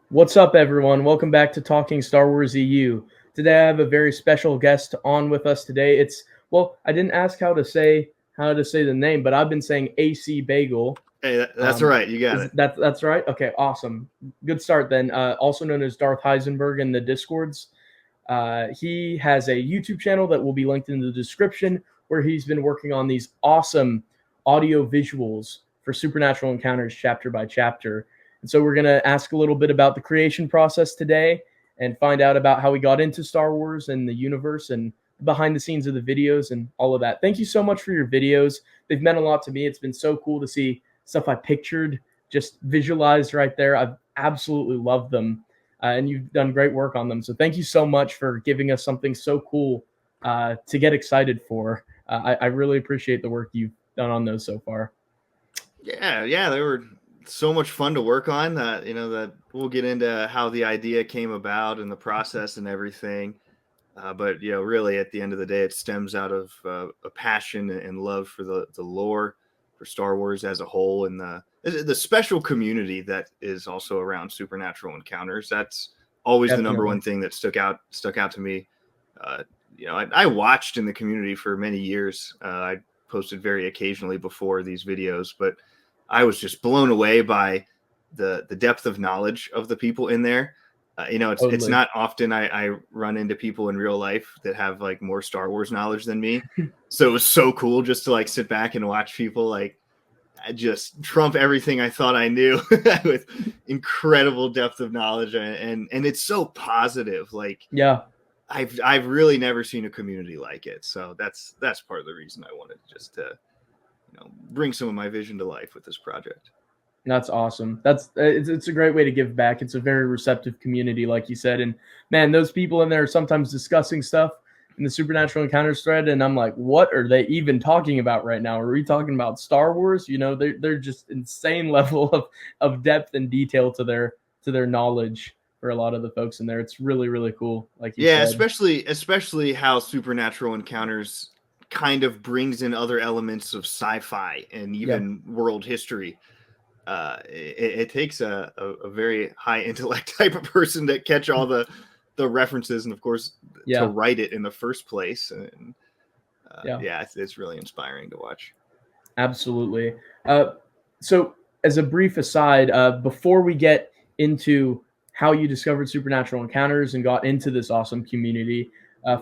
What's up, everyone? Welcome back to Talking Star Wars EU. Today, I have a very special guest on with us today. I didn't ask how to say the name, but I've been saying acbagel. Hey, that's right. You got it. That's right. Okay, awesome. Good start then. Also known as Darth Heisenberg in the Discords. He has a YouTube channel that will be linked in the description, where he's been working on these awesome audio visuals for Supernatural Encounters chapter by chapter. And so we're going to ask a little bit about the creation process today and find out about how he got into Star Wars and the universe and behind the scenes of the videos and all of that. Thank you so much for your videos. They've meant a lot to me. It's been so cool to see stuff I pictured just visualized right there. I've absolutely loved them, and you've done great work on them. So thank you so much for giving us something so cool to get excited for. I really appreciate the work you've done on those so far. Yeah, they were so much fun to work on. That we'll get into how the idea came about and the process and everything. But really at the end of the day, it stems out of a passion and love for the lore, for Star Wars as a whole, and the special community that is also around Supernatural Encounters. That's always Definitely. The number one thing that stuck out to me. I watched in the community for many years. I posted very occasionally before these videos, but I was just blown away by the depth of knowledge of the people in there. It's not often I run into people in real life that have like more Star Wars knowledge than me. So it was so cool just to like sit back and watch people like just trump everything I thought I knew with incredible depth of knowledge. And it's so positive. Like, yeah, I've really never seen a community like it. So that's part of the reason I wanted just to, bring some of my vision to life with this project. That's awesome. It's a great way to give back. It's a very receptive community, like you said. And man, those people in there are sometimes discussing stuff in the Supernatural Encounters thread, and I'm like, what are they even talking about right now? Are we talking about Star Wars? They're just insane level of depth and detail to their knowledge for a lot of the folks in there. It's really, really cool. Like you said. especially how Supernatural Encounters kind of brings in other elements of sci-fi and even world history. It takes a very high intellect type of person to catch all the references and of course to write it in the first place. And it's really inspiring to watch. Absolutely. So as a brief aside, before we get into how you discovered Supernatural Encounters and got into this awesome community,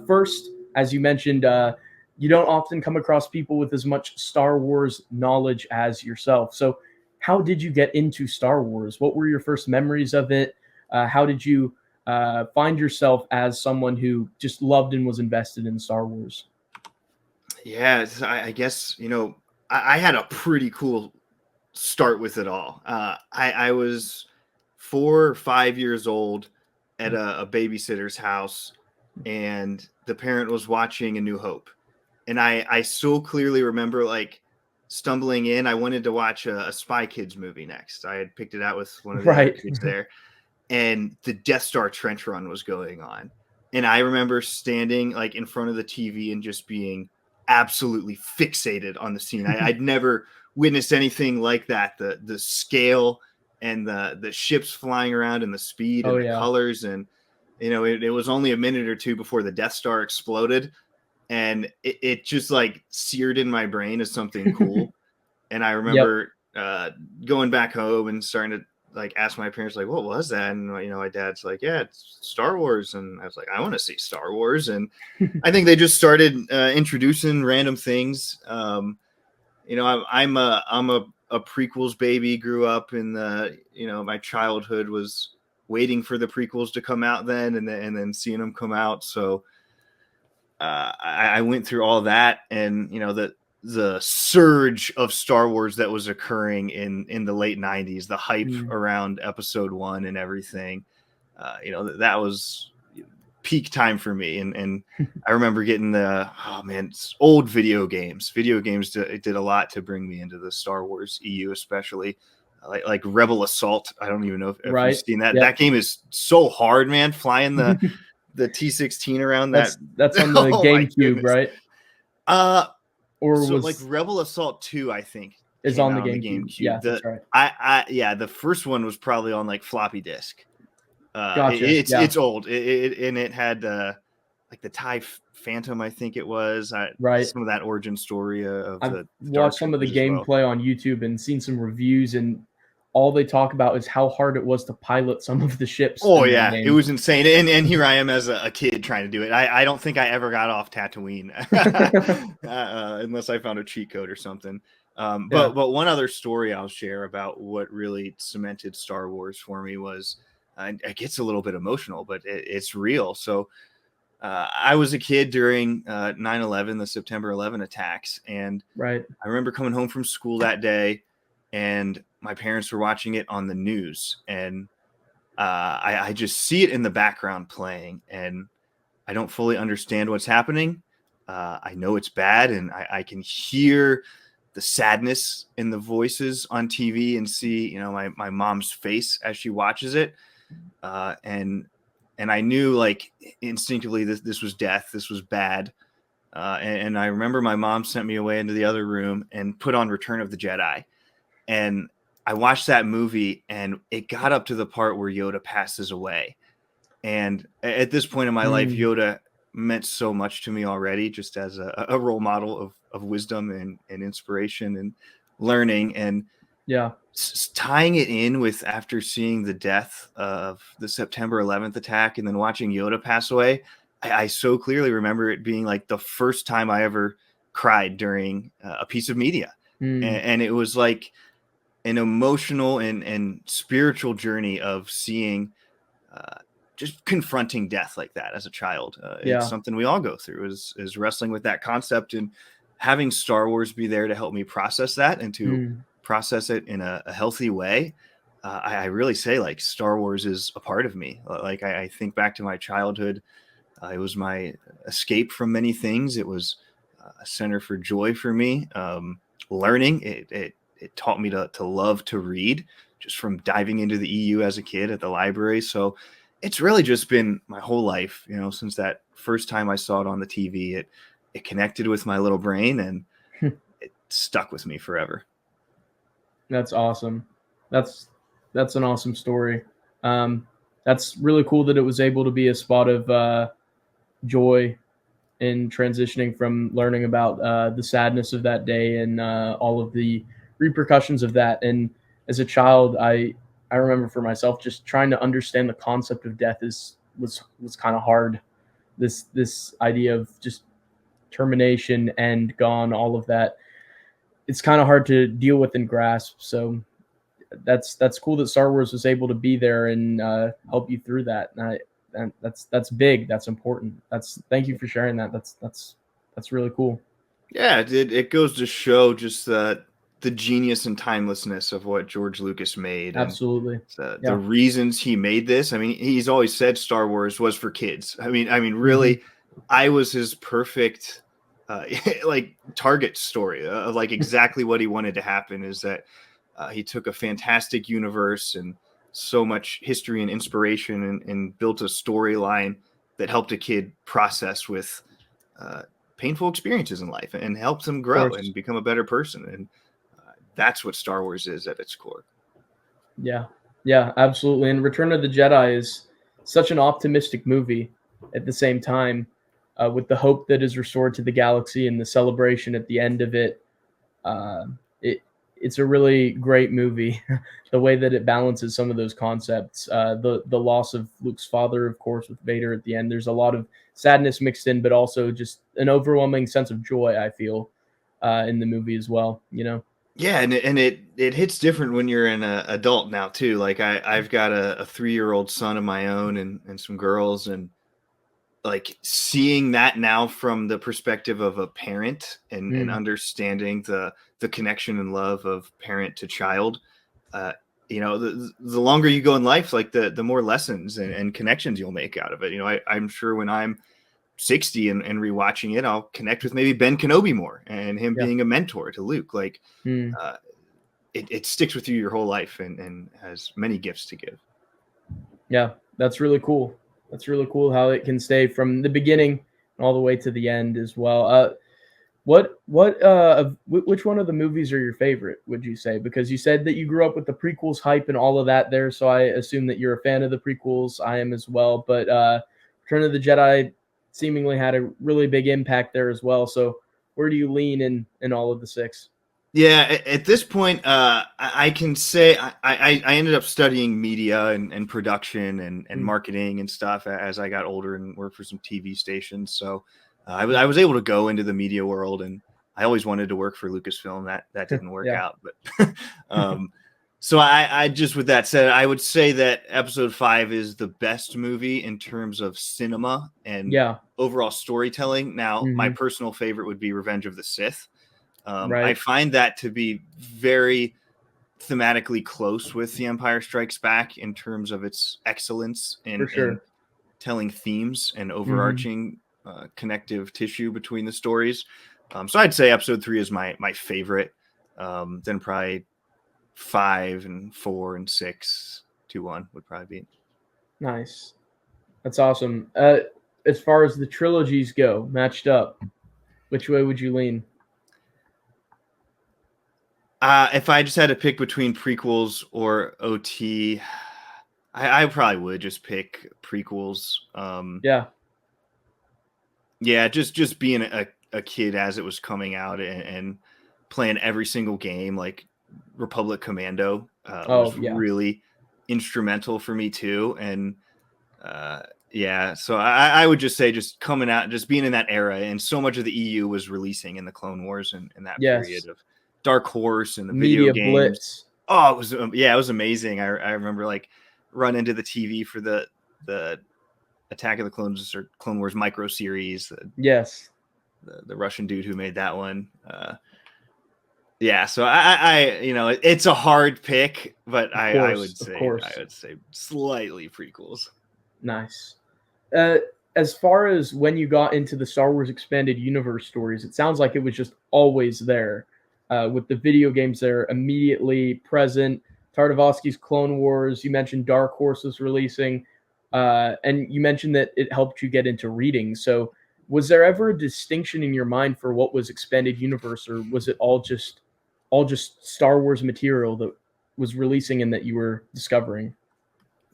first, as you mentioned, you don't often come across people with as much Star Wars knowledge as yourself. So how did you get into Star Wars? What were your first memories of it? How did you find yourself as someone who just loved and was invested in Star Wars? Yeah, I guess, I had a pretty cool start with it all. I was 4 or 5 years old at a babysitter's house, and the parent was watching A New Hope. And I so clearly remember like stumbling in. I wanted to watch a Spy Kids movie next. I had picked it out with one of the other kids there, and the Death Star trench run was going on. And I remember standing like in front of the TV and just being absolutely fixated on the scene. I'd never witnessed anything like that. The scale and the ships flying around and the speed and the colors. And, it was only a minute or two before the Death Star exploded. And it just like seared in my brain as something cool. And I remember going back home and starting to like ask my parents, like, what was that? And, my dad's like, yeah, it's Star Wars. And I was like, I want to see Star Wars. And I think they just started introducing random things. I'm a prequels baby, grew up in my childhood was waiting for the prequels to come out then and then seeing them come out. So I went through all that, and the surge of Star Wars that was occurring in the late 90s, the hype around Episode 1 and everything. That was peak time for me, and I remember getting old video games. Video games did a lot to bring me into the Star Wars EU, especially like Rebel Assault. I don't even know if you've seen that. That game is so hard, man. Flying the T-16 around. That's on the GameCube, right? or So like was Rebel Assault 2, I think, is came on out the on the GameCube. Yeah, GameCube. that's right. The first one was probably on like floppy disk. Gotcha. Yeah, It's old. And it had like the TIE Phantom, I think it was. right. Some of that origin story of I've the Dark watched some of the Troopers as well. gameplay on YouTube and seen some reviews, and all they talk about is how hard it was to pilot some of the ships Oh in that yeah, it game. was insane. And here I am as a kid trying to do it. I don't think I ever got off Tatooine, unless I found a cheat code or something. Yeah, But one other story I'll share about what really cemented Star Wars for me was, it gets a little bit emotional, but it's real. So I was a kid during 9/11, the September 11 attacks, and right. I remember coming home from school that day, and my parents were watching it on the news, and I just see it in the background playing, and I don't fully understand what's happening. I know it's bad, and I can hear the sadness in the voices on TV and see, my mom's face as she watches it. Uh, and and I knew like instinctively this was death, this was bad. And I remember my mom sent me away into the other room and put on Return of the Jedi. And I watched that movie, and it got up to the part where Yoda passes away. And at this point in my life, Mm, Yoda meant so much to me already, just as a role model of wisdom and inspiration and learning. And yeah. tying it in with after seeing the death of the September 11th attack and then watching Yoda pass away, I so clearly remember it being like the first time I ever cried during a piece of media. Mm, And it was like an emotional and spiritual journey of seeing, uh, just confronting death like that as a child. It's yeah. something we all go through, is wrestling with that concept, and having Star Wars be there to help me process that and to Mm, process it in a healthy way. I really say like Star Wars is a part of me. Like I think back to my childhood. It was my escape from many things. It was a center for joy for me. Learning it taught me to love to read, just from diving into the EU as a kid at the library. So it's really just been my whole life, since that first time I saw it on the TV. It connected with my little brain, and it stuck with me forever. that's awesome. That's that's an awesome story. Um, that's really cool that it was able to be a spot of joy in transitioning from learning about the sadness of that day and all of the repercussions of that. And as a child, I remember for myself just trying to understand the concept of death is was kind of hard. This idea of just termination and gone, all of that. It's kind of hard to deal with and grasp. So that's cool that Star Wars was able to be there and help you through that. And that's big. That's important. That's thank you for sharing that. That's really cool. Yeah, it goes to show just the genius and timelessness of what George Lucas made, and Absolutely. the Yeah. reasons he made this. I mean, he's always said Star Wars was for kids. I mean, Hmm. really, I was his perfect uh, like target story of like exactly what he wanted to happen. Is that he took a fantastic universe and so much history and inspiration, and built a storyline that helped a kid process with uh, painful experiences in life and helps them Of grow course. and become a better person. And that's what Star Wars is at its core. Yeah. Yeah, absolutely. And Return of the Jedi is such an optimistic movie at the same time, with the hope that is restored to the galaxy and the celebration at the end of it. Uh, it it's a really great movie. The way that it balances some of those concepts, the loss of Luke's father, of course, with Vader at the end. There's a lot of sadness mixed in, but also just an overwhelming sense of joy. I feel in the movie as well. You know. Yeah, and it hits different when you're an adult now too. Like I've got a 3-year-old son of my own, and some girls, and like seeing that now from the perspective of a parent, and Mm, understanding the connection and love of parent to child. uh the longer you go in life, like the more lessons and connections you'll make out of it. I'm sure when I'm 60 and rewatching it, I'll connect with maybe Ben Kenobi more, and him yeah. being a mentor to Luke. Like Mm, uh it sticks with you your whole life, and has many gifts to give. yeah. That's really cool. That's really cool how it can stay from the beginning all the way to the end as well. Which one of the movies are your favorite, would you say? Because you said that you grew up with the prequels hype and all of that there, so I assume that you're a fan of the prequels. I am as well, but Return of the Jedi seemingly had a really big impact there as well. So where do you lean in all of the six? Yeah, at this point, I can say I ended up studying media and production and Mm, marketing and stuff as I got older and worked for some TV stations. So I was able to go into the media world, and I always wanted to work for Lucasfilm. That didn't work yeah. out, but so I just with that said, I would say that Episode 5 is the best movie in terms of cinema and Yeah. overall storytelling. Now, my Hmm. personal favorite would be Revenge of the Sith. I Right. find that to be very thematically close with The Empire Strikes Back in terms of its excellence For in sure. telling themes and Hmm. overarching connective tissue between the stories. So I'd say Episode 3 is my favorite. Then probably 5 and 4 and 6, 2, 1 would probably be. Nice. That's awesome. As far as the trilogies go, matched up, which way would you lean? If I just had to pick between prequels or OT, I probably would just pick prequels. Yeah. Yeah, just being a kid as it was coming out and playing every single game, like Republic Commando, Oh, was yeah. really instrumental for me too. And yeah, so I would just say just coming out, just being in that era, and so much of the EU was releasing in the Clone Wars and in that period Yes. of Dark Horse and the video Media games. blitz. Oh, it was yeah, it was amazing. I remember like run into the TV for the Attack of the Clones or Clone Wars micro series, Yes. the Russian dude who made that one. Yeah, so I it's a hard pick, but Of I course. would Of say course. slightly prequels. Nice. Uh, as far as when you got into the Star Wars expanded universe stories, it sounds like it was just always there. With the video games, they're immediately present. Tartakovsky's Clone Wars. You mentioned Dark Horse was releasing, and you mentioned that it helped you get into reading. So, was there ever a distinction in your mind for what was expanded universe, or was it all just Star Wars material that was releasing and that you were discovering?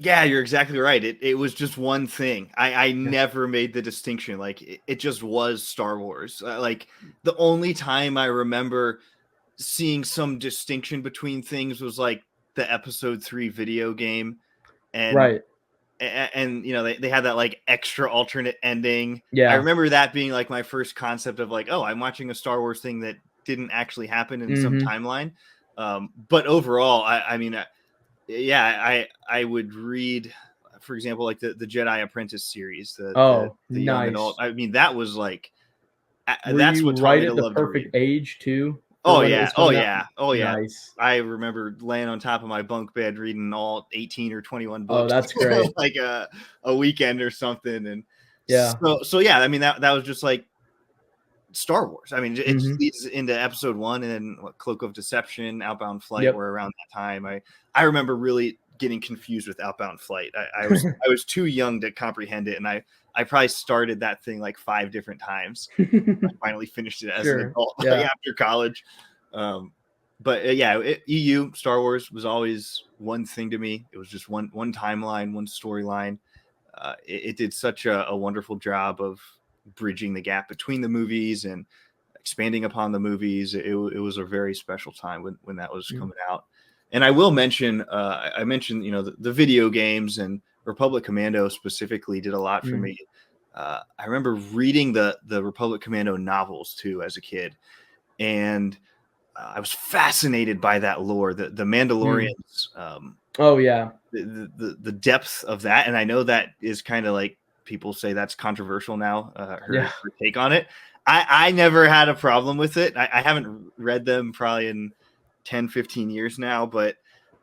Yeah, you're exactly right. It was just one thing. I Yeah. never made the distinction. Like it just was Star Wars. Like the only time I remember seeing some distinction between things was like the Episode 3 video game, and Right. they had that like extra alternate ending. I Yeah. remember that being like my first concept of like, oh, I'm watching a Star Wars thing that didn't actually happen in some Hmm. timeline. But overall, I mean, yeah, I would read, for example, like the Jedi Apprentice series, Oh, the young adult. nice. I mean, that was like Were that's you what taught right me to at the love to perfect read. age too for Oh when it yeah, was coming out? oh yeah. Nice. I remember laying on top of my bunk bed reading all 18 or 21 Oh, books that's great. like a weekend or something. And Yeah. so yeah, I mean that was just like Star Wars. I mean, it Mhm. leads into Episode 1, and then Cloak of Deception, Outbound Flight Yep. were around that time. I remember really getting confused with Outbound Flight. I was too young to comprehend it, and I probably started that thing like 5 different times. I finally finished it as an Sure. adult, like Yeah. after college. Um, but yeah, EU Star Wars was always one thing to me. It was just one timeline, one storyline. It did such a wonderful job of bridging the gap between the movies and expanding upon the movies. It was a very special time when that was Mm, coming out. And I will mention, I mentioned, the video games, and Republic Commando specifically did a lot for mm. me. I remember reading the Republic Commando novels too as a kid, and I was fascinated by that lore, the Mm. Mandalorians, Oh, yeah. the depth of that. And I know that is kind of like people say that's controversial now, Yeah. her take on it. I never had a problem with it. I haven't read them probably in 10, 15 years now, but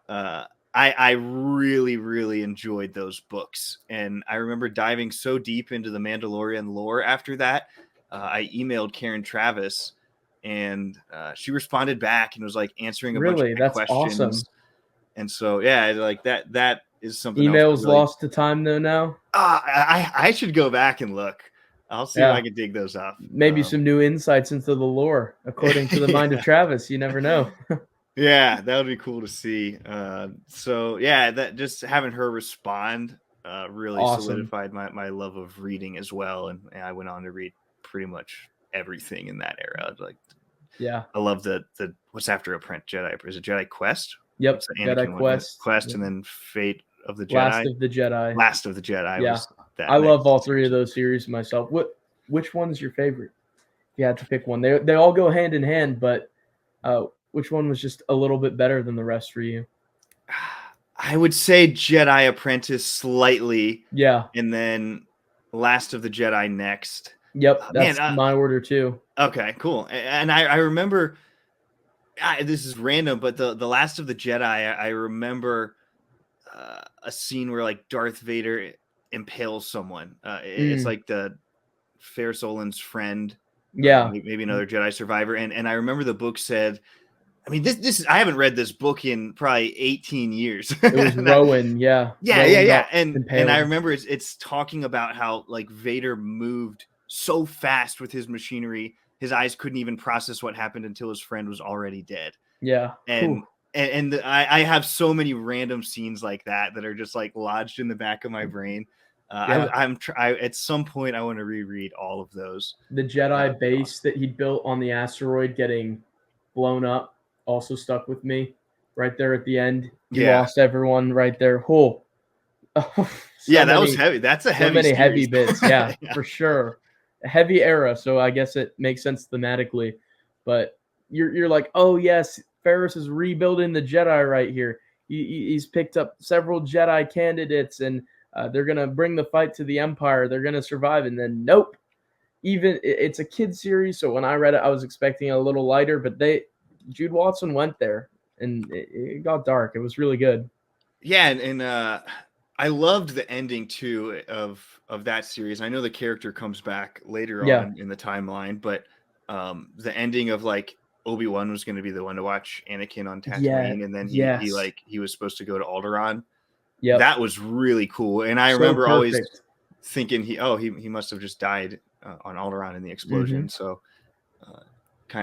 uh, I really, really enjoyed those books. And I remember diving so deep into the Mandalorian lore after that. I emailed Karen Travis, and she responded back and was like answering a bunch of Really? my That's awesome. questions. And so, yeah, like that is something else I Emails really lost to time though now? I should go back and look. I'll see if I Yeah. can dig those up. Maybe some new insights into the lore, according to the mind of Yeah. Travis. You never know. Yeah, that would be cool to see. So yeah, that just having her respond really Awesome. solidified my love of reading as well, and I went on to read pretty much everything in that era. Like Yeah. I love the what's after Apprentice Jedi? Is it Jedi Quest? Yep. What's the Jedi Anakin one? Quest. Quest, Yep. and then Fate of the Last Jedi. of the Jedi. Last of the Jedi Yeah. was that I love all next three of series. those series myself. Which one's your favorite? If you had to pick one. They all go hand in hand, but which one was just a little bit better than the rest for you? I would say Jedi Apprentice slightly, Yeah. and then Last of the Jedi next. Yep. Man, That's my order too. okay, cool. And I remember this is random, but the Last of the Jedi, I remember a scene where like Darth Vader impales someone. It's Mm, like the Fair Solin's friend, yeah. maybe another Jedi survivor, and I remember the book said. I mean, this I haven't read this book in probably 18 years. It was That, Rowan. Yeah. Rowan yeah, got and I impaled. remember it's talking about how like Vader moved so fast with his machinery, his eyes couldn't even process what happened until his friend was already dead. Yeah. And Whew. I have so many random scenes like that are just like lodged in the back of my brain. Yeah. At some point I want to reread all of those. The That would Jedi be base awesome. that he built on the asteroid getting blown up also stuck with me. Right there at the end, he Yeah, lost everyone right there. Oh, yeah, so that was many, heavy. That's a so heavy many heavy series. bits. Yeah, Yeah. for sure. A heavy era, so I guess it makes sense thematically. But you're like, oh yes, Ferris is rebuilding the Jedi right here. He's picked up several Jedi candidates, and they're gonna bring the fight to the Empire. They're gonna survive, and then nope. Even it's a kid series, so when I read it, I was expecting a little lighter, but Jude Watson went there, and it got dark. It was really good. Yeah, and I loved the ending too of that series. I know the character comes back later Yeah. on in the timeline, but the ending of like Obi-Wan was going to be the one to watch Anakin on Yeah. Tatooine, and then Yes. he was supposed to go to Alderaan. Yep. That was really cool, and I So remember always perfect. thinking he must have just died on Alderaan in the Hmm. explosion. So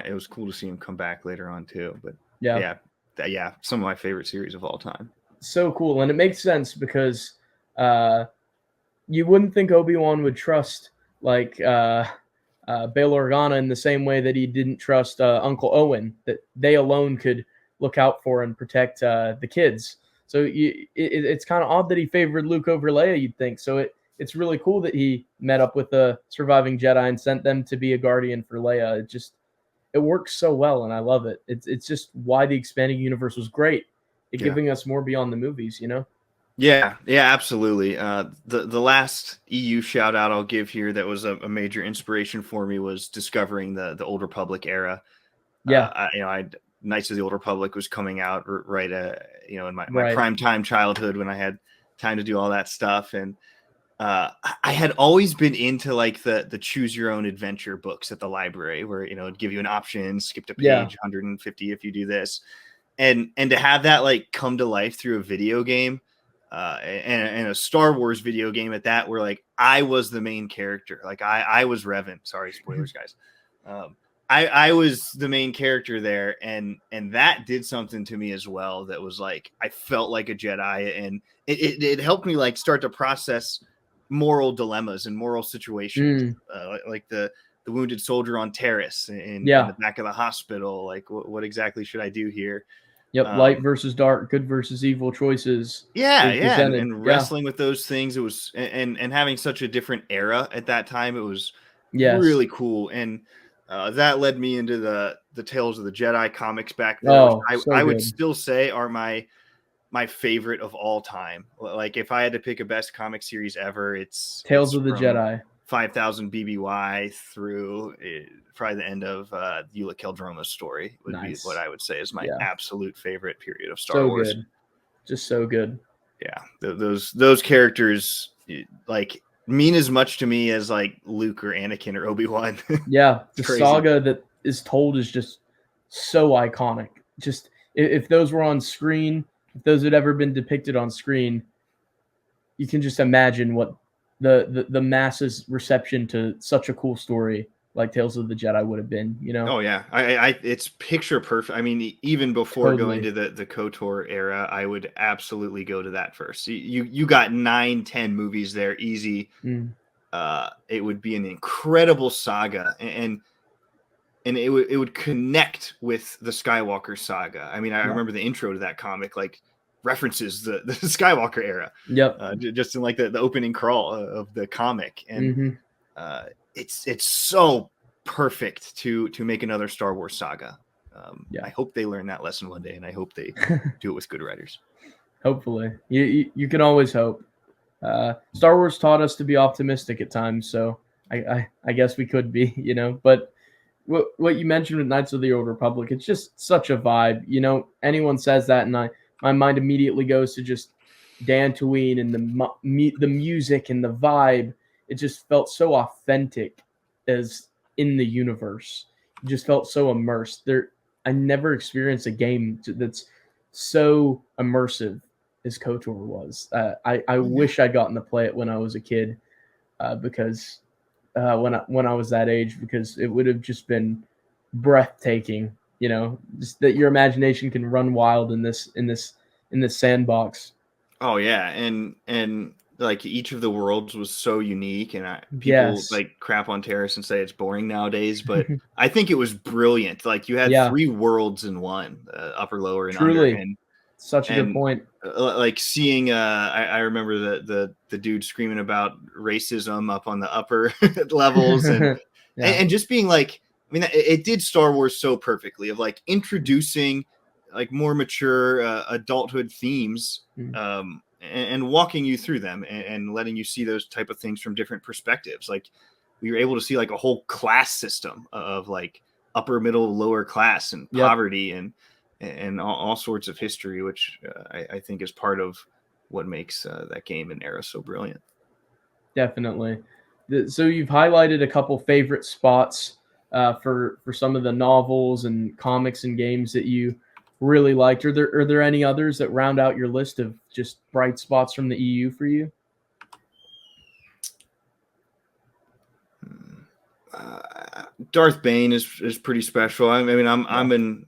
it was cool to see him come back later on too. But Yeah. yeah, yeah, some of my favorite series of all time. So cool, and it makes sense because uh, you wouldn't think Obi-Wan would trust like Bail Organa in the same way that he didn't trust Uncle Owen, that they alone could look out for and protect the kids. So it's kind of odd that he favored Luke over Leia, you'd think. So it's really cool that he met up with the surviving Jedi and sent them to be a guardian for Leia. It works so well, and I love it. It's just why the expanding universe was great. It Yeah. giving us more beyond the movies, you know? Yeah, absolutely. The last EU shout out I'll give here that was a major inspiration for me was discovering the Old Republic era. Yeah, I Knights of the Old Republic was coming out right, in my right. prime time childhood when I had time to do all that stuff, and I had always been into like the choose your own adventure books at the library, where it'd give you an option, skip to Yeah. page 150 if you do this, and to have that like come to life through a video game and a Star Wars video game at that, where like I was the main character, like I was Revan. Sorry, spoilers, guys. I was the main character there, and that did something to me as well. That was like I felt like a Jedi, and it helped me like start to process moral dilemmas and moral situations, Mm, like the wounded soldier on Terrace in the yeah. back of the hospital. Like what exactly should I do here? Yep. Light Um, versus dark, good versus evil choices yeah, being yeah, presented. and Yeah. wrestling with those things, it was and having such a different era at that time, it was Yes. really cool, and that led me into the Tales of the Jedi comics back there, which Oh, so I would good. still say are my favorite of all time. Like if I had to pick a best comic series ever, Tales it's of the from Jedi. 5000 BBY through probably the end of Eula Keldroma's story would be what Nice. I would say is my Yeah. absolute favorite period of Star So Wars. good. Just so good. Yeah, those characters like mean as much to me as like Luke or Anakin or Obi-Wan. Yeah. It's The crazy. saga that is told is just so iconic. Just if those were on screen, if those had ever been depicted on screen, you can just imagine what the masses reception to such a cool story like Tales of the Jedi would have been, you know? Oh yeah, it's picture perfect. I mean, even before going Totally. to the KOTOR era, I would absolutely go to that first. You got 9, 10 movies there, easy. Mm, It would be an incredible saga, and it would connect with the Skywalker saga. I mean, I yeah. remember the intro to that comic like references the Skywalker era, Yep. just in like the opening crawl of the comic, and Mhm. uh, it's so perfect to make another Star Wars saga. Yeah. I hope they learn that lesson one day, and I hope they do it with good writers. Hopefully. You can always hope. Star Wars taught us to be optimistic at times, so I guess we could be, you know. But what you mentioned with Knights of the Old Republic, it's just such a vibe, you know. Anyone says that, and my mind immediately goes to just Dantooine and the music and the vibe. It just felt so authentic, as in the universe. It just felt so immersed. I never experienced a game that's so immersive as KOTOR was. I Yeah. wish I'd gotten to play it when I was a kid, because when I was that age, because it would have just been breathtaking. You know, just that your imagination can run wild in this sandbox. Oh yeah, and like each of the worlds was so unique, and people Yes. like crap on Terrace and say it's boring nowadays, but I think it was brilliant. Like you had Yeah, 3 worlds in one, upper, lower, and under, truly, such a good and point. like seeing I remember the dude screaming about racism up on the upper levels, Yeah. and just being like, I mean, it did Star Wars so perfectly of like introducing like more mature adulthood themes, Mm. and walking you through them, and letting you see those type of things from different perspectives. Like we were able to see like a whole class system of like upper, middle, lower class, and Yep, poverty, and all sorts of history, which I think is part of what makes that game and era so brilliant. definitely. So you've highlighted a couple favorite spots for some of the novels and comics and games that you really liked. Are there any others that round out your list of just bright spots from the EU for you? Darth Bane is pretty special. I mean, Yeah.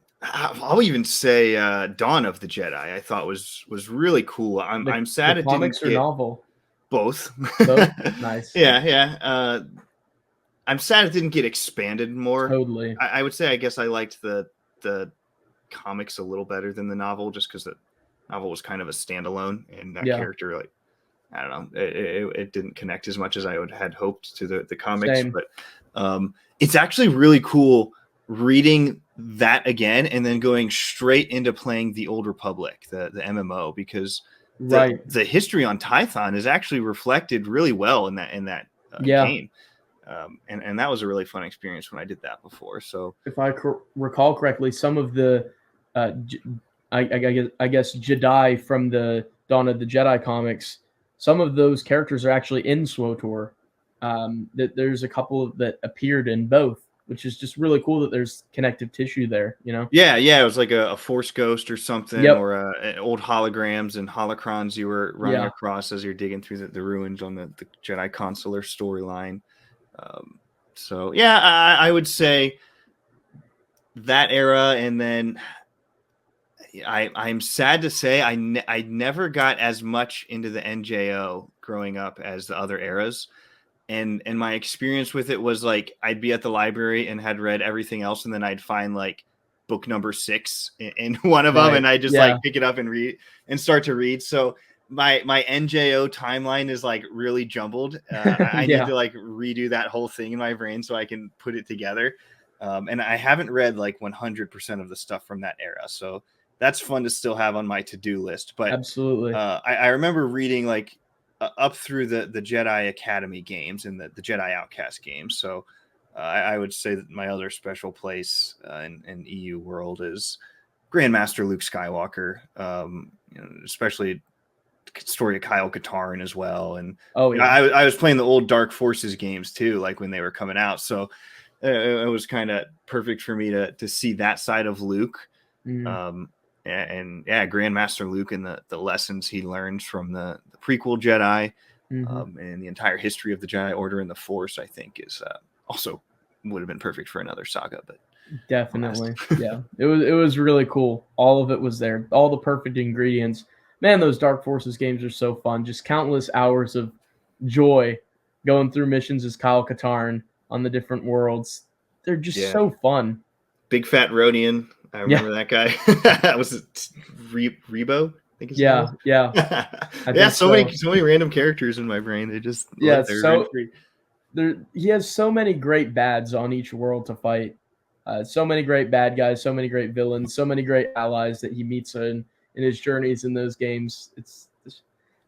I'll even say Dawn of the Jedi. I thought was really cool. I'm The sad it didn't comics or get novel? both. Both? Nice. Yeah. I'm sad it didn't get expanded more. Totally. I would say I guess I liked the comics a little better than the novel, just because the novel was kind of a standalone, and that Yeah. character, like, I don't know, it didn't connect as much as I had hoped to the comics. Same. But it's actually really cool reading that again and then going straight into playing the Old Republic, the MMO, because Right. the history on Tython is actually reflected really well in that Yeah. game. And that was a really fun experience when I did that before. So If I recall correctly, some of the, uh, I guess Jedi from the Dawn of the Jedi comics, some of those characters are actually in SWOTOR. That there's a couple that appeared in both, which is just really cool that there's connective tissue there. You know. yeah, it was like a Force Ghost or something, Yep. or old holograms and holocrons you were running Yeah. across as you're digging through the ruins on the Jedi Consular storyline. Um, so yeah, I would say that era, and then I'm sad to say I never got as much into the NJO growing up as the other eras. And my experience with it was like I'd be at the library and had read everything else, and then I'd find like book number 6 in one of them, Right. and I just Yeah. like pick it up and read and start to read. So my NJO timeline is like really jumbled. I need Yeah. to like redo that whole thing in my brain so I can put it together. And I haven't read like 100% of the stuff from that era, so that's fun to still have on my to-do list. But Absolutely. I remember reading like up through the Jedi Academy games and the Jedi Outcast games. So I would say that my other special place in EU world is Grandmaster Luke Skywalker, especially the story of Kyle Katarn as well. And Oh yeah. I was playing the old Dark Forces games too, like when they were coming out. So it was kind of perfect for me to see that side of Luke. Mm. Um, and yeah, Grandmaster Luke and the lessons he learns from the prequel Jedi, And the entire history of the Jedi Order and the Force, I think, is also would have been perfect for another saga. But Definitely. Yeah. It was really cool. All of it was there. All the perfect ingredients. Man, those Dark Forces games are so fun. Just countless hours of joy going through missions as Kyle Katarn on the different worlds. They're just so fun. Big Fat Rodian. I remember that guy. That was Rebo, I think his name was. Yeah. So many random characters in my brain. They just live there rent free. He has so many great bads on each world to fight. So many great bad guys, so many great villains, so many great allies that he meets in his journeys in those games. It's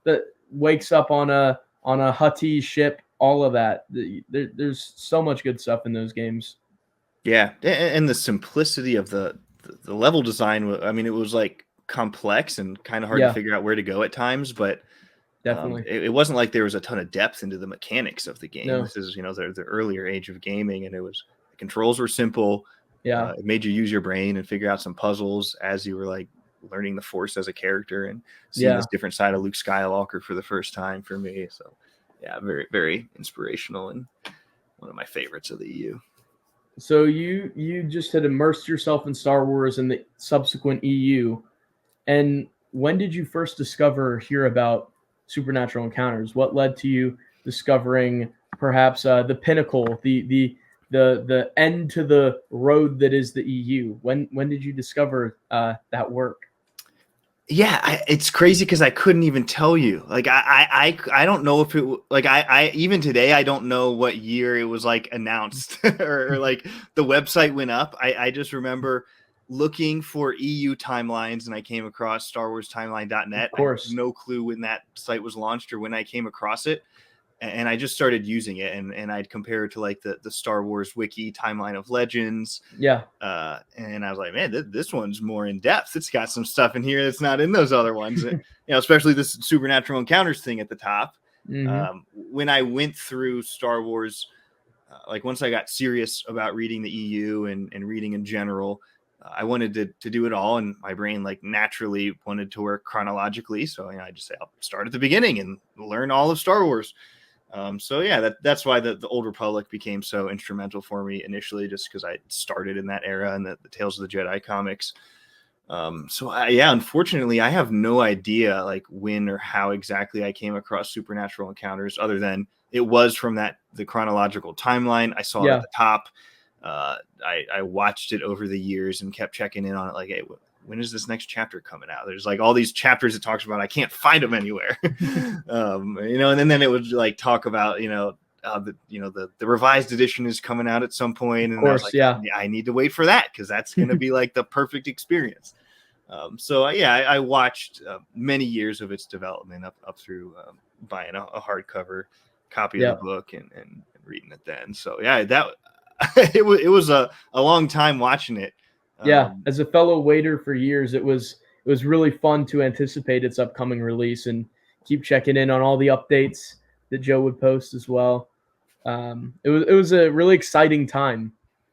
that wakes up on a Hutty ship, all of that. There's so much good stuff in those games. Yeah, and the simplicity of the level design. I mean, it was like complex and kind of hard to figure out where to go at times, but definitely it wasn't like there was a ton of depth into the mechanics of the game. No. This is the earlier age of gaming, and the controls were simple. It made you use your brain and figure out some puzzles as you were like learning the Force as a character and seeing this different side of Luke Skywalker for the first time for me. So yeah, very, very inspirational and one of my favorites of the EU. So you just had immersed yourself in Star Wars and the subsequent EU. And when did you first hear about Supernatural Encounters? What led to you discovering perhaps the pinnacle, the end to the road that is the EU? When did you discover that work? Yeah, it's crazy because I couldn't even tell you. Like I don't know if it like I even today I don't know what year it was like announced or like the website went up. I just remember looking for EU timelines and I came across StarWarsTimeline.net. Of course. I have no clue when that site was launched or when I came across it. And I just started using it and I'd compare it to like the Star Wars wiki timeline of legends. Yeah. And I was like, man, this one's more in depth. It's got some stuff in here that's not in those other ones. Especially this Supernatural Encounters thing at the top. When I went through Star Wars, like once I got serious about reading the EU and reading in general, I wanted to do it all. And my brain like naturally wanted to work chronologically. So I just say, I'll start at the beginning and learn all of Star Wars. So yeah, that's why the Old Republic became so instrumental for me initially, just because I started in that era and the Tales of the Jedi comics. Unfortunately, I have no idea like when or how exactly I came across Supernatural Encounters, other than it was from the chronological timeline. I saw it at the top. I watched it over the years and kept checking in on it, like, hey, when is this next chapter coming out? There's like all these chapters it talks about. I can't find them anywhere. And then it would like talk about, the revised edition is coming out at some point. And I was like, I need to wait for that because that's going to be like the perfect experience. I watched many years of its development up through buying a hardcover copy of the book and reading it then. So yeah, that it was a long time watching it. As a fellow waiter for years, it was really fun to anticipate its upcoming release and keep checking in on all the updates that Joe would post as well. It was a really exciting time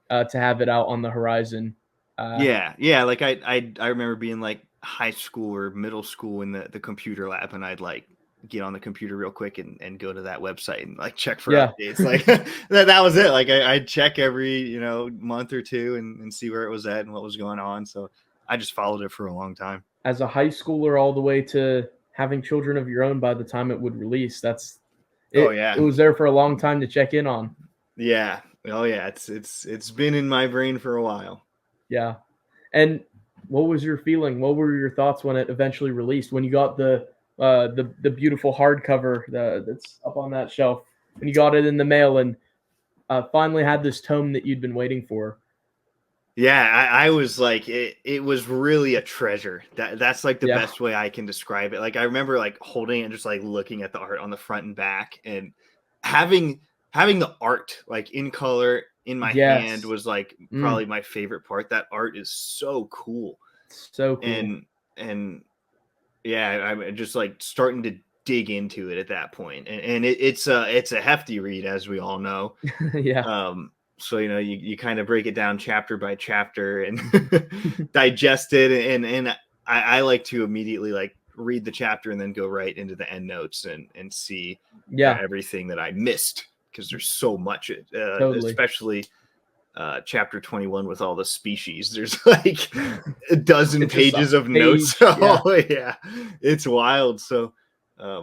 to have it out on the horizon. Like I remember being like high school or middle school in the computer lab, and I'd like get on the computer real quick and go to that website and like check for updates. Like that was it. Like I'd check every month or two and see where it was at and what was going on. So I just followed it for a long time. As a high schooler, all the way to having children of your own by the time it would release, it was there for a long time to check in on. Yeah. Oh yeah. It's been in my brain for a while. Yeah. And what was your feeling? What were your thoughts when it eventually released? When you got the beautiful hardcover that's up on that shelf, when you got it in the mail and finally had this tome that you'd been waiting for? Yeah, I was like, it was really a treasure. That's like the best way I can describe it. Like I remember like holding it and just like looking at the art on the front and back and having the art like in color in my hand was like probably my favorite part. That art is so cool. So cool. And yeah, I'm just like starting to dig into it at that point. And it's a hefty read, as we all know. So, you kind of break it down chapter by chapter and digest it. And I like to immediately like read the chapter and then go right into the end notes and see Yeah, everything that I missed, because there's so much, totally. especially chapter 21 with all the species. There's like a dozen It's just a pages of notes. page. Yeah, Oh yeah, it's wild. So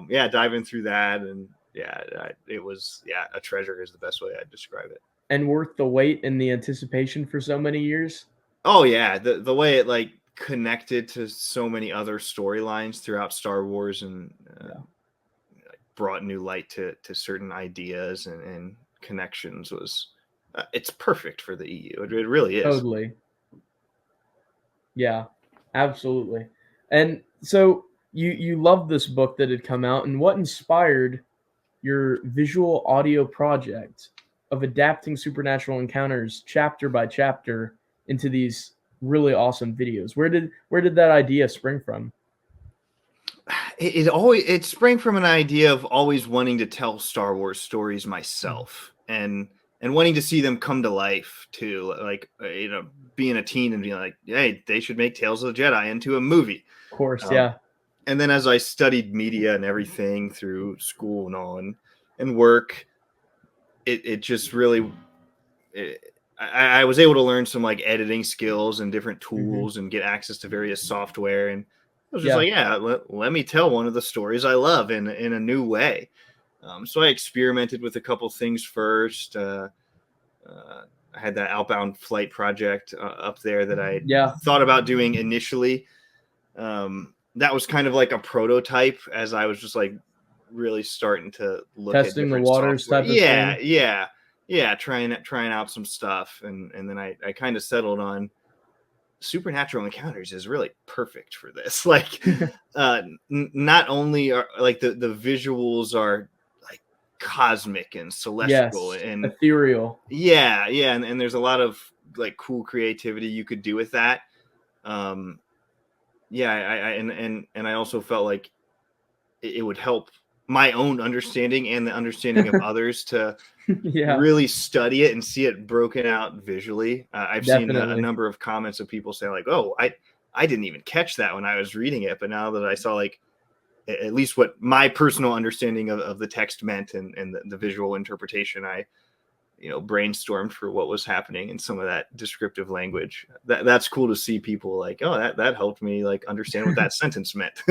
yeah, diving through that, and yeah, it was, yeah, a treasure is the best way I'd describe it. and worth the wait and the anticipation for so many years. Oh yeah, the way it like connected to so many other storylines throughout Star Wars, and Yeah, brought new light to certain ideas and connections was, it's perfect for the EU. It really is. totally. Yeah, absolutely. And so you loved this book that had come out, and what inspired your visual audio project of adapting supernatural encounters chapter by chapter into these really awesome videos? Where did that idea spring from? It sprang from an idea of always wanting to tell Star Wars stories myself, and wanting to see them come to life too. Like, being a teen and being like, hey, they should make Tales of the Jedi into a movie. Of course, Um, yeah. and then as I studied media and everything through school and all, and work, it just really, I was able to learn some like editing skills and different Hmm. tools and get access to various software. And I was just Yeah. like, yeah, let me tell one of the stories I love in a new way. So I experimented with a couple things first. I had that outbound flight project up there that I Yeah. thought about doing initially. That was kind of like a prototype, as I was just like really starting to look at Testing the different waters software. type of Yeah, thing. yeah, trying out some stuff, and then I kind of settled on supernatural encounters is really perfect for this. Like, not only are like the visuals are like cosmic and celestial, Yes. and Ethereal. yeah, and there's a lot of like cool creativity you could do with that. Um, yeah, and I also felt like it would help my own understanding and the understanding of others to Yeah, really study it and see it broken out visually. I've seen a definitely. number of comments of people saying like, "Oh, I didn't even catch that when I was reading it, but now that I saw like at least what my personal understanding of the text meant, and the visual interpretation, I brainstormed for what was happening in some of that descriptive language. That's cool to see people like, oh, that helped me like understand what that sentence meant."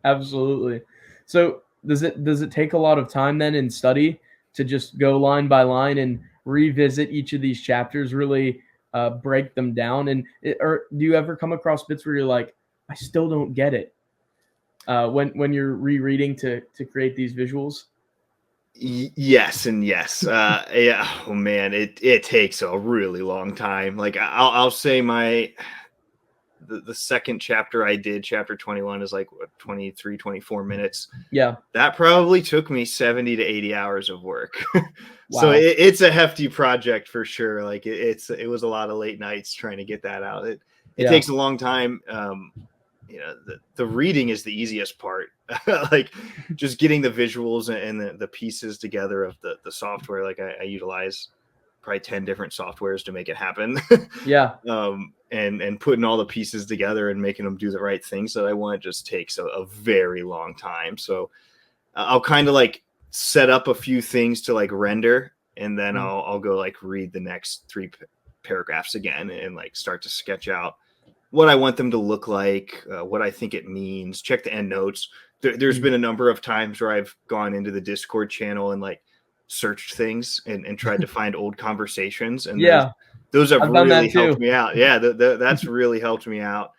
Absolutely. So does it take a lot of time then in study to just go line by line and revisit each of these chapters, really break them down? Or do you ever come across bits where you're like, I still don't get it when you're rereading to create these visuals? Yes and yes. Yeah. Oh man, it takes a really long time. Like, I'll say the second chapter I did, chapter 21, is like what, 23, 24 minutes. Yeah. That probably took me 70 to 80 hours of work. So Wow. it's a hefty project for sure. Like, it was a lot of late nights trying to get that out. It Yeah. takes a long time. The reading is the easiest part. Like, just getting the visuals and the pieces together of the software. Like, I utilize probably 10 different softwares to make it happen. Yeah. And putting all the pieces together and making them do the right things that I want just takes a very long time. So I'll kind of like set up a few things to like render, and then Mm. I'll go like read the next three paragraphs again, and like start to sketch out what I want them to look like, what I think it means, check the end notes. There's Mm. been a number of times where I've gone into the Discord channel and like searched things, and tried to find old conversations, and those Yeah. those have I've done really that helped too. me out. Yeah, that's really helped me out.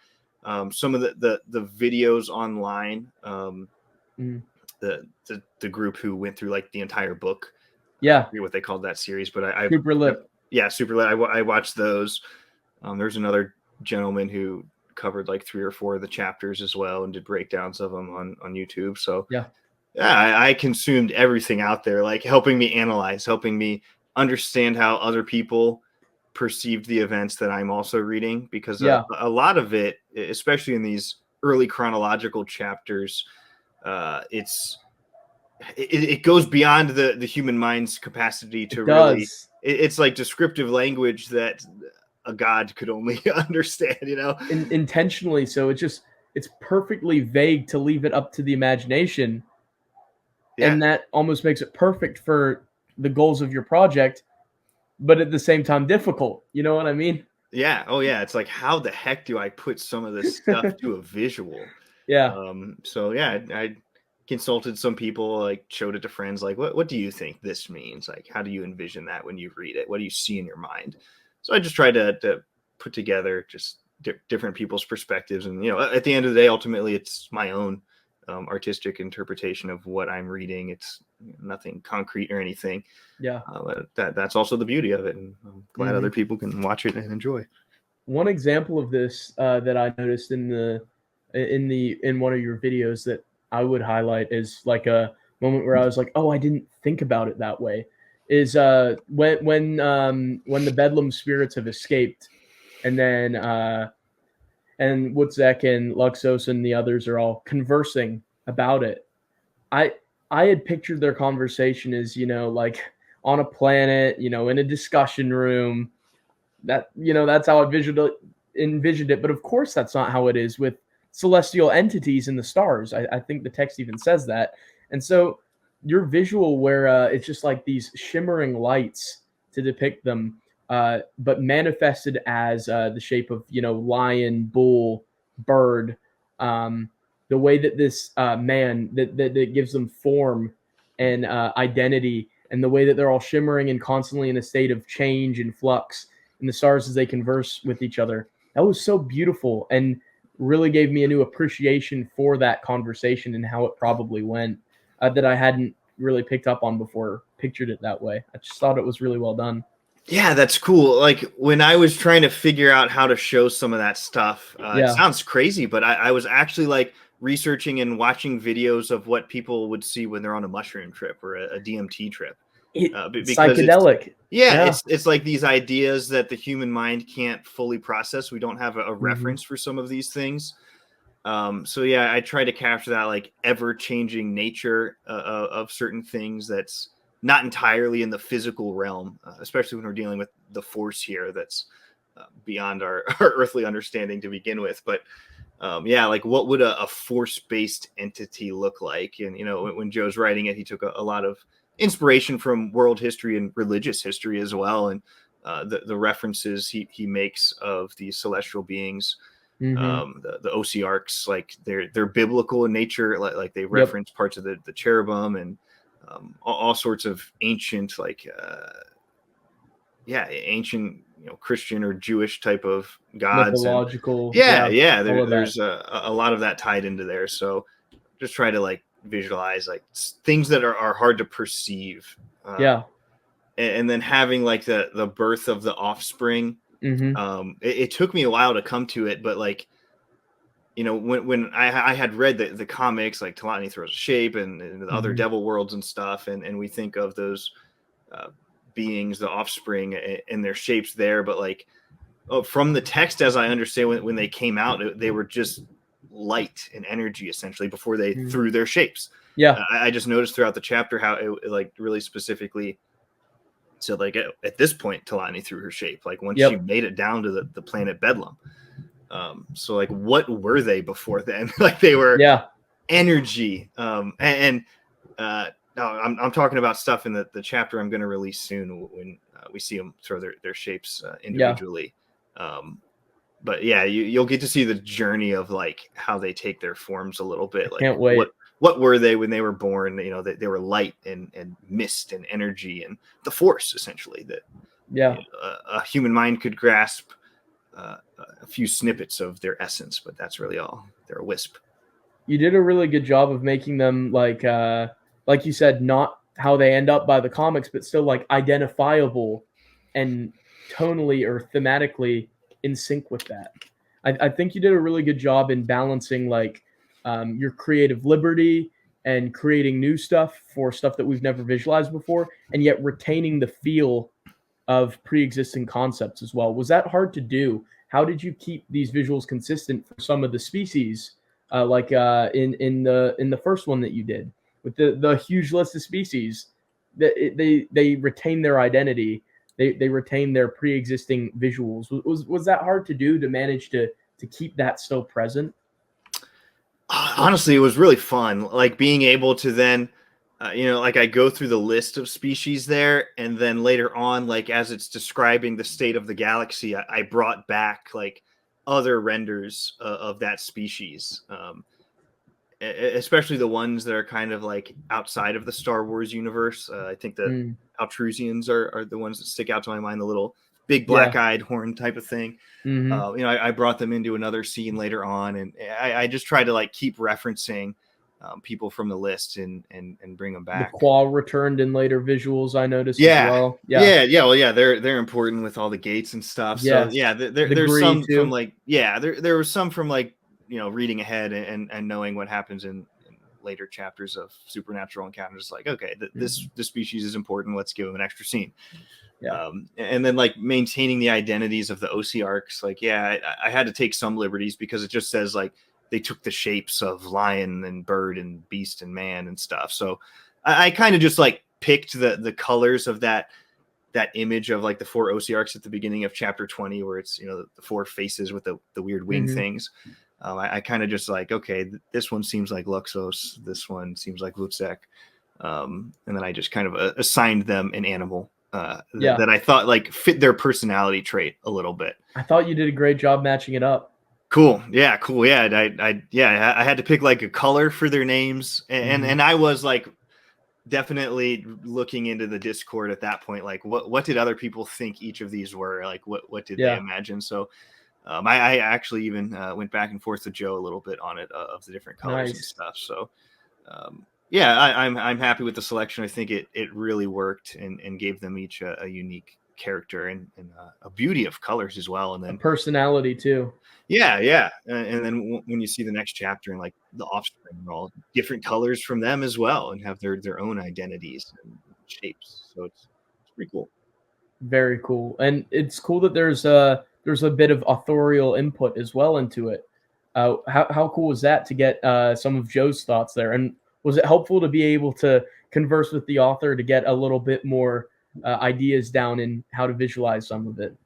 Some of the videos online, Mm. the group who went through like the entire book, I Yeah. forget what they called that series, but Super lit. yeah, super lit. I watched those. There's another gentleman who covered like 3 or 4 of the chapters as well, and did breakdowns of them on YouTube. So Yeah. yeah, I consumed everything out there, like helping me analyze, helping me understand how other people perceived the events that I'm also reading, because Yeah. a lot of it, especially in these early chronological chapters, it's it goes beyond the human mind's capacity to It really. does. It's like descriptive language that a god could only understand. Intentionally, so it's perfectly vague to leave it up to the imagination. and that almost makes it perfect for the goals of your project, but at the same time difficult. You know what I mean? Yeah. Oh, yeah. It's like, how the heck do I put some of this stuff to a visual? Yeah. So yeah, I consulted some people, like showed it to friends, like, what do you think this means? Like, how do you envision that when you read it? What do you see in your mind? So I just tried to put together just different people's perspectives, and at the end of the day, ultimately, it's my own artistic interpretation of what I'm reading. It's nothing concrete or anything. Yeah. But that's also the beauty of it, and I'm glad other people can watch it and enjoy. One example of this that I noticed in one of your videos that I would highlight is like a moment where I was like, oh, I didn't think about it that way. Is when the Bedlam spirits have escaped, and then and Woodzek and Luxos and the others are all conversing about it. I I had pictured their conversation as, like on a planet, in a discussion room. That's how I envisioned it. But of course, that's not how it is with celestial entities in the stars. I think the text even says that. And so your visual, where it's just like these shimmering lights to depict them, but manifested as the shape of lion, bull, bird. Um, the way that this man that gives them form and identity, and the way that they're all shimmering and constantly in a state of change and flux, and the stars as they converse with each other. That was so beautiful and really gave me a new appreciation for that conversation and how it probably went, that I hadn't really picked up on before, pictured it that way. I just thought it was really well done. Yeah, that's cool. Like when I was trying to figure out how to show some of that stuff, it Yeah. sounds crazy, but I was actually like researching and watching videos of what people would see when they're on a mushroom trip or a DMT trip. Because Psychedelic. yeah, Yeah. it's like these ideas that the human mind can't fully process. We don't have a Mhm. reference for some of these things. So yeah, I try to capture that like ever changing nature of certain things that's not entirely in the physical realm, especially when we're dealing with the force here that's beyond our earthly understanding to begin with. But yeah, like what would a force-based entity look like? And when Joe's writing it, he took a lot of inspiration from world history and religious history as well, and the references he makes of these celestial beings, Mhm. the Osiarchs, like they're biblical in nature, like they Yep. reference parts of the cherubim and all sorts of ancient, like ancient Christian or Jewish type of gods. And Mythological. yeah, Yeah. yeah, All of that. there's a lot of that tied into there. So just try to like visualize like things that are hard to perceive, Yeah. and then having like the birth of the offspring. Mhm. It took me a while to come to it, but like when I had read the comics, like Talani throws a shape and the other Mhm. devil worlds and stuff, and we think of those uh, beings, the offspring, and their shapes there, but like from the text, as I understand, when they came out, they were just light and energy essentially before they Mhm. threw their shapes. Yeah. I just noticed throughout the chapter how it like really specifically said like at this point Talani threw her shape, like once she Yep. made it down to the planet Bedlam. So like what were they before then? Like they were Yeah. energy. And no, I'm talking about stuff in the chapter I'm going to release soon when we see them throw their shapes Yeah. individually. But yeah, you'll get to see the journey of like how they take their forms a little I bit. Like can't wait. what were they when they were born? They were light and mist and energy and the force essentially that Yeah. a human mind could grasp a few snippets of their essence, but that's really all. They're a wisp. You did a really good job of making them like you said, not how they end up by the comics, but still like identifiable and tonally or thematically in sync with that. I think you did a really good job in balancing like your creative liberty and creating new stuff for stuff that we've never visualized before, and yet retaining the feel of pre-existing concepts as well. Was that hard to do? How did you keep these visuals consistent for some of the species, in the first one that you did with the huge list of species? That they retain their identity, they retain their pre-existing visuals. Was that hard to do, to manage to keep that still present? Honestly, it was really fun. Like being able to then you know, like I go through the list of species there, and then later on, like as it's describing the state of the galaxy, I brought back like other renders of that species, especially the ones that are kind of like outside of the Star Wars universe. I think the Mm, Altrusians are the ones that stick out to my mind, the little big yeah. black-eyed horn type of thing. Hmm. You know, I brought them into another scene later on, and I just try to like keep referencing people from the list and bring them The back. claw returned in later visuals, I noticed as Yeah, well. Yeah. yeah. Well, yeah, they're important with all the gates and stuff. So Yes. yeah, The there's Gree some from too. like there was some from like, you know, reading ahead and knowing what happens in later chapters of supernatural encounters. Like, okay, this species is important. Let's give them an extra scene. Yeah. And then like maintaining the identities of the OC arcs. Like, yeah, I had to take some liberties because it just says like they took the shapes of lion and bird and beast and man and stuff. So I kind of just like picked the colors of that image of like the 4 OC arcs at the beginning of chapter 20, where it's, you know, the 4 faces with the weird wing Hmm. things. I kind of just like, okay, this one seems like Luxos, this one seems like Lutzek, and then I just kind of assigned them an animal Yeah. that I thought like fit their personality trait a little bit. I thought you did a great job matching it up. Cool. Yeah. Cool. Yeah. I had to pick like a color for their names, Mhm. and I was like definitely looking into the Discord at that point. Like, what did other people think each of these were? Like, what did they Yeah. imagine? So, I actually even went back and forth with Joe a little bit on it of the different colors and Nice. stuff. So, yeah, I'm happy with the selection. I think it really worked and gave them each a unique character and a beauty of colors as well. And A then personality too. yeah, and then when you see the next chapter and like the offspring are all different colors from them as well and have their own identities and shapes. So it's pretty cool. Very cool. And it's cool that there's a bit of authorial input as well into it. How cool was that to get some of Joe's thoughts there? And was it helpful to be able to converse with the author to get a little bit more ideas down in how to visualize some of it?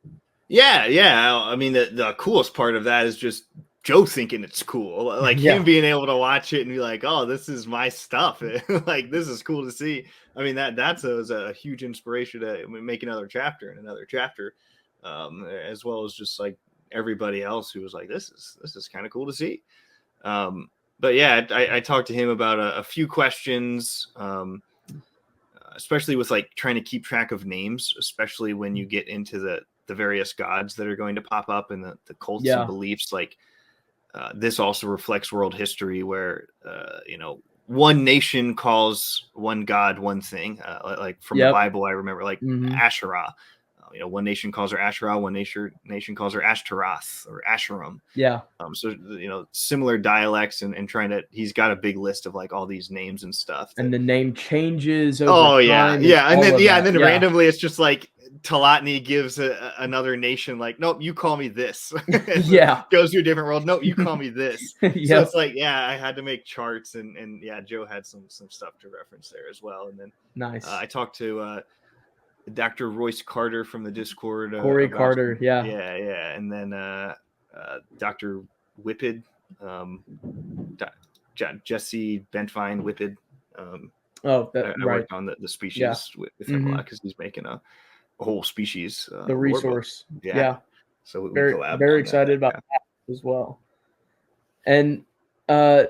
Yeah. I mean, the coolest part of that is just Joe thinking it's cool, like him Yeah. being able to watch it and be like, "Oh, this is my stuff." Like, this is cool to see. I mean, was a huge inspiration to make another chapter and another chapter, as well as just like everybody else who was like, this is kind of cool to see." But yeah, I talked to him about a few questions. Especially with like trying to keep track of names, especially when you get into the various gods that are going to pop up and the cults and Yeah. beliefs. Like, this also reflects world history where, you know, one nation calls one god one thing. Like from the Yep. Bible, I remember like Hmm. Asherah. You know, one nation calls her Asherah, one nation calls her Ashtaroth or Asherim. Yeah. So, you know, similar dialects and trying to, he's got a big list of like all these names and stuff that. And the name changes over Oh yeah, time and yeah, all of and that. then Yeah. randomly it's just like Talatni gives another nation like, nope, you call me this. Yeah. Goes to a different world. Nope, you call me this. So Yep. it's like, yeah, I had to make charts and yeah, Joe had some stuff to reference there as well. And then Nice. I talked to Dr. Royce Carter from the Discord Corey about Carter. Yeah. and then Dr. Whipped, um, Jesse Bentvine Whipped. Um, Oh, that I right. worked on the Yeah. species with him a Hmm. lot because he's making a whole species The lore book. resource. Yeah, Yeah. so we Very, collabed very on that. excited about Yeah. that as well. And uh,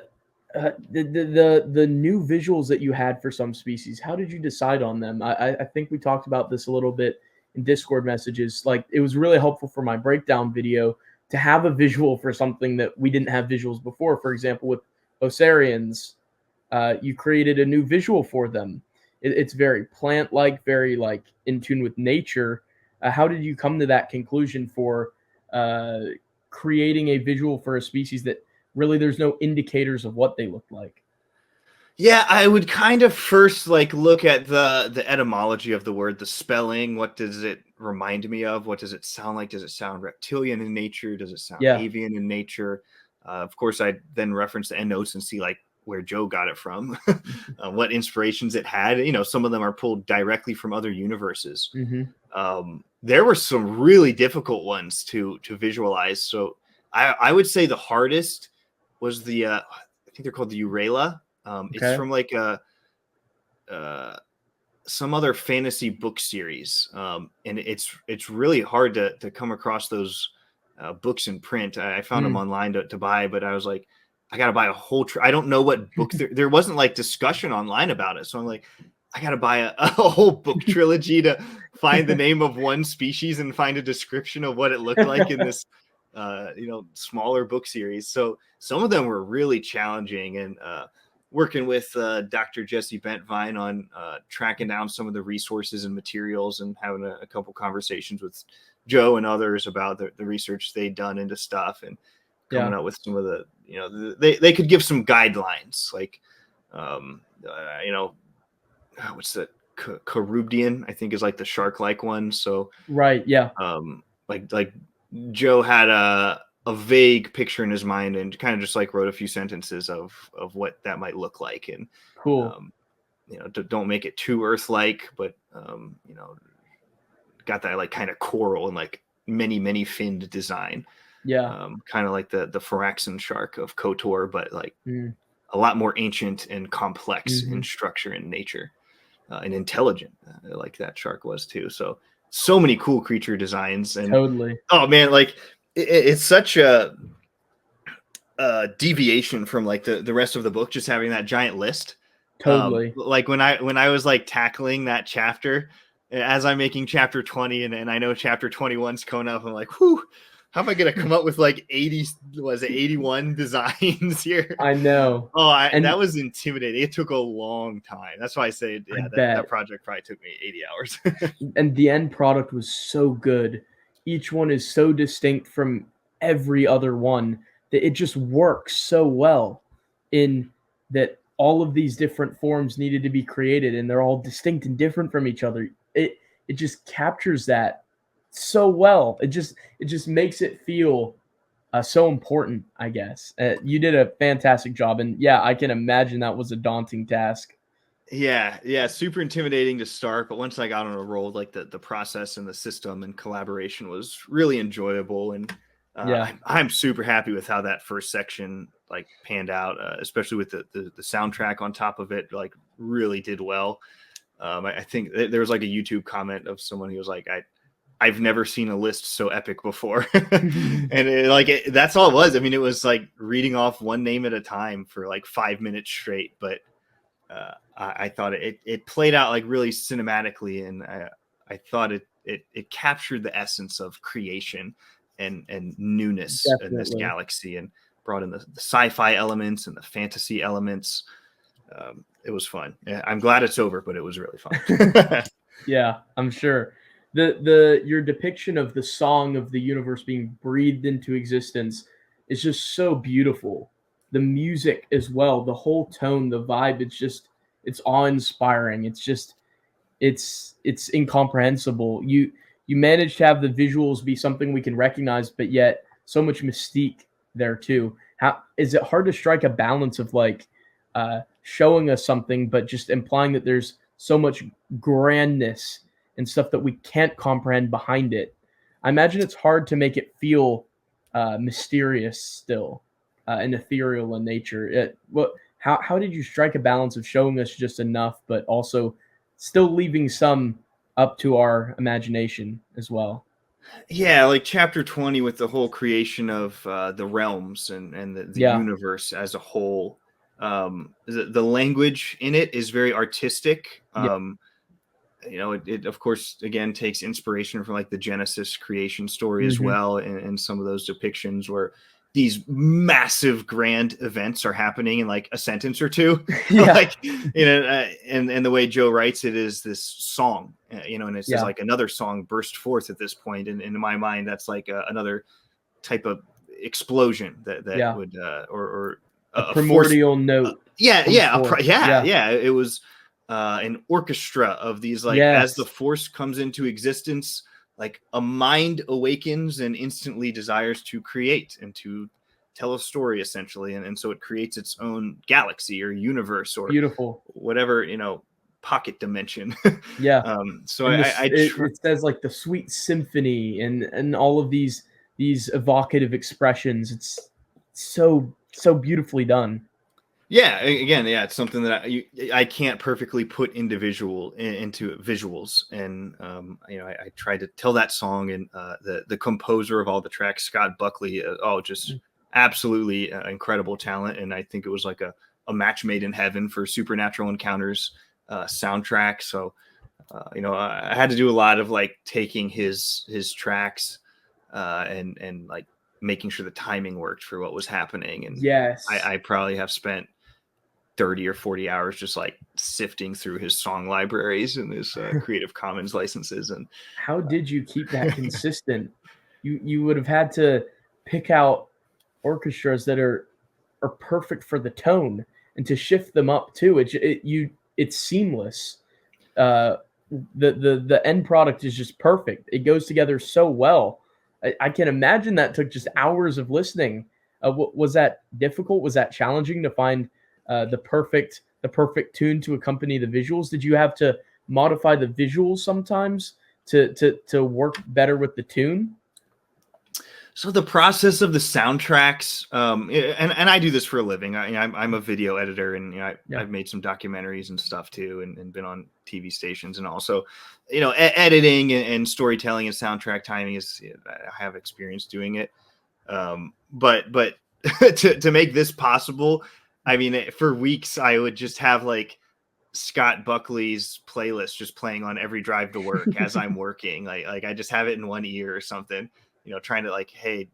the new visuals that you had for some species, how did you decide on them? I think we talked about this a little bit in Discord messages. Like, it was really helpful for my breakdown video to have a visual for something that we didn't have visuals before. For example, with Osarians, you created a new visual for them. It's very plant-like, very like in tune with nature. How did you come to that conclusion for uh, creating a visual for a species that really there's no indicators of what they look like? Yeah, I would kind of first like look at the etymology of the word, the spelling. What does it remind me of? What does it sound like? Does it sound reptilian in nature? Does it sound Yeah. avian in nature? Of course, I then reference the endnotes and see like where Joe got it from, what inspirations it had. You know, some of them are pulled directly from other universes. Mm-hmm. There were some really difficult ones to visualize. So I would say the hardest was I think they're called the Urela. It's Okay. from like some other fantasy book series, and it's really hard to come across those books in print. I found them Mm. online to buy, but I was like, I gotta buy a whole. I don't know what book there wasn't like discussion online about it, so I'm like, I gotta buy a whole book trilogy to find the name of one species and find a description of what it looked like in this smaller book series. So some of them were really challenging, and working with Dr. Jesse Bentvine on tracking down some of the resources and materials, and having a couple conversations with Joe and others about the research they'd done into stuff, and coming up with some of they could give some guidelines, like what's that, Charybdian, I think, is like the shark-like one. So Right. Yeah. Like Joe had a vague picture in his mind, and kind of just like wrote a few sentences of what that might look like. And Cool. Don't make it too Earth-like, but got that like kind of coral and like many finned design. Yeah. Kind of like the Phyraxan shark of KOTOR, but like Mm. a lot more ancient and complex in structure and nature, and intelligent, like that shark was too. So many cool creature designs. And Totally. oh man, like it's such a deviation from like the rest of the book, just having that giant list. Totally. Like when I was like tackling that chapter, as I'm making chapter 20, and I know chapter 21's coming up, I'm like, whew, how am I gonna come up with like 81 designs here? I know. And that was intimidating. It took a long time. That's why I say, yeah, that project probably took me 80 hours. And the end product was so good. Each one is so distinct from every other one that it just works so well, in that all of these different forms needed to be created, and they're all distinct and different from each other. It just captures that so well. It just makes it feel so important, I guess. You did a fantastic job, and yeah, I can imagine that was a daunting task. Yeah, super intimidating to start, but once I got on a roll, like the process and the system and collaboration was really enjoyable. And Yeah. I'm super happy with how that first section like panned out, especially with the soundtrack on top of it. Like really did well. I think there was like a YouTube comment of someone who was like, I've never seen a list so epic before. And that's all it was. I mean, it was like reading off one name at a time for like 5 minutes straight, but I thought it played out like really cinematically, and I thought it captured the essence of creation and newness in this Definitely. galaxy, and brought in the sci-fi elements and the fantasy elements. It was fun. Yeah, I'm glad it's over, but it was really fun. Yeah, I'm sure. Your depiction of the song of the universe being breathed into existence is just so beautiful. The music as well, the whole tone, the vibe, it's awe-inspiring. It's incomprehensible. You manage to have the visuals be something we can recognize, but yet so much mystique there too. How is it hard to strike a balance of like showing us something, but just implying that there's so much grandness and stuff that we can't comprehend behind it? I imagine it's hard to make it feel mysterious still, and ethereal in nature. How did you strike a balance of showing us just enough, but also still leaving some up to our imagination as well? Yeah, like chapter 20 with the whole creation of the realms and the Yeah. universe as a whole. The language in it is very artistic. Yeah. It of course again takes inspiration from like the Genesis creation story as Hmm. well, and some of those depictions where these massive grand events are happening in like a sentence or two. Yeah. Like and the way Joe writes it is this song, and it says Yeah. like another song burst forth at this point, and in my mind that's like another type of explosion that Yeah. would or A a force. primordial note Yeah, comes forth. Yeah. yeah. It was an orchestra of these, like as the Yes. force comes into existence, like a mind awakens and instantly desires to create and to tell a story, essentially, and so it creates its own galaxy or universe or Beautiful. whatever pocket dimension. Yeah. So And I it says like the sweet symphony and all of these evocative expressions. It's so beautifully done. Yeah, again, yeah, it's something that I can't perfectly put into into visuals, and I tried to tell that song, and the composer of all the tracks, Scott Buckley, just absolutely incredible talent, and I think it was like a match made in heaven for Supernatural Encounters soundtrack. So I had to do a lot of like taking his tracks and like making sure the timing worked for what was happening, and Yes. I probably have spent 30 or 40 hours just like sifting through his song libraries and his Creative Commons licenses. And How did you keep that consistent? You would have had to pick out orchestras that are perfect for the tone and to shift them up too. It's seamless. Uh, the end product is just perfect. It goes together so well. I can imagine that took just hours of listening. Was that difficult? Was that challenging to find the perfect tune to accompany the visuals? Did you have to modify the visuals sometimes to work better with the tune? so the process of the soundtracks, and I do this for a living. I'm a video editor, and Yeah. I've made some documentaries and stuff too, and been on TV stations, and also, editing and storytelling and soundtrack timing is, I have experience doing it. But to make this possible, I mean, for weeks I would just have like Scott Buckley's playlist just playing on every drive to work as I'm working. Like I just have it in one ear or something, trying to like, hey,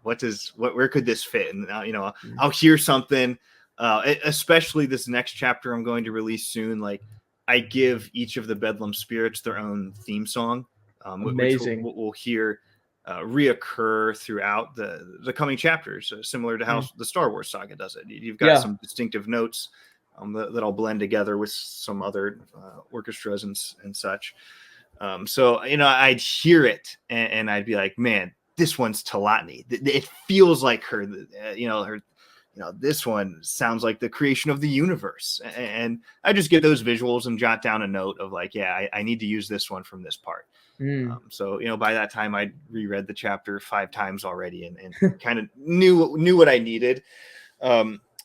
where could this fit? And I'll hear something, especially this next chapter I'm going to release soon. Like I give each of the Bedlam spirits their own theme song, which Amazing. we'll hear reoccur throughout the coming chapters, similar to how Mm. the Star Wars saga does it. You've got Yeah. some distinctive notes that I'll blend together with some other orchestras and such. So I'd hear it and I'd be like, man, this one's Talatni. It feels like her. Her. This one sounds like the creation of the universe. And I just get those visuals and jot down a note of like, yeah, I need to use this one from this part. Mm. So by that time I'd reread the chapter 5 times already and kind of knew what I needed.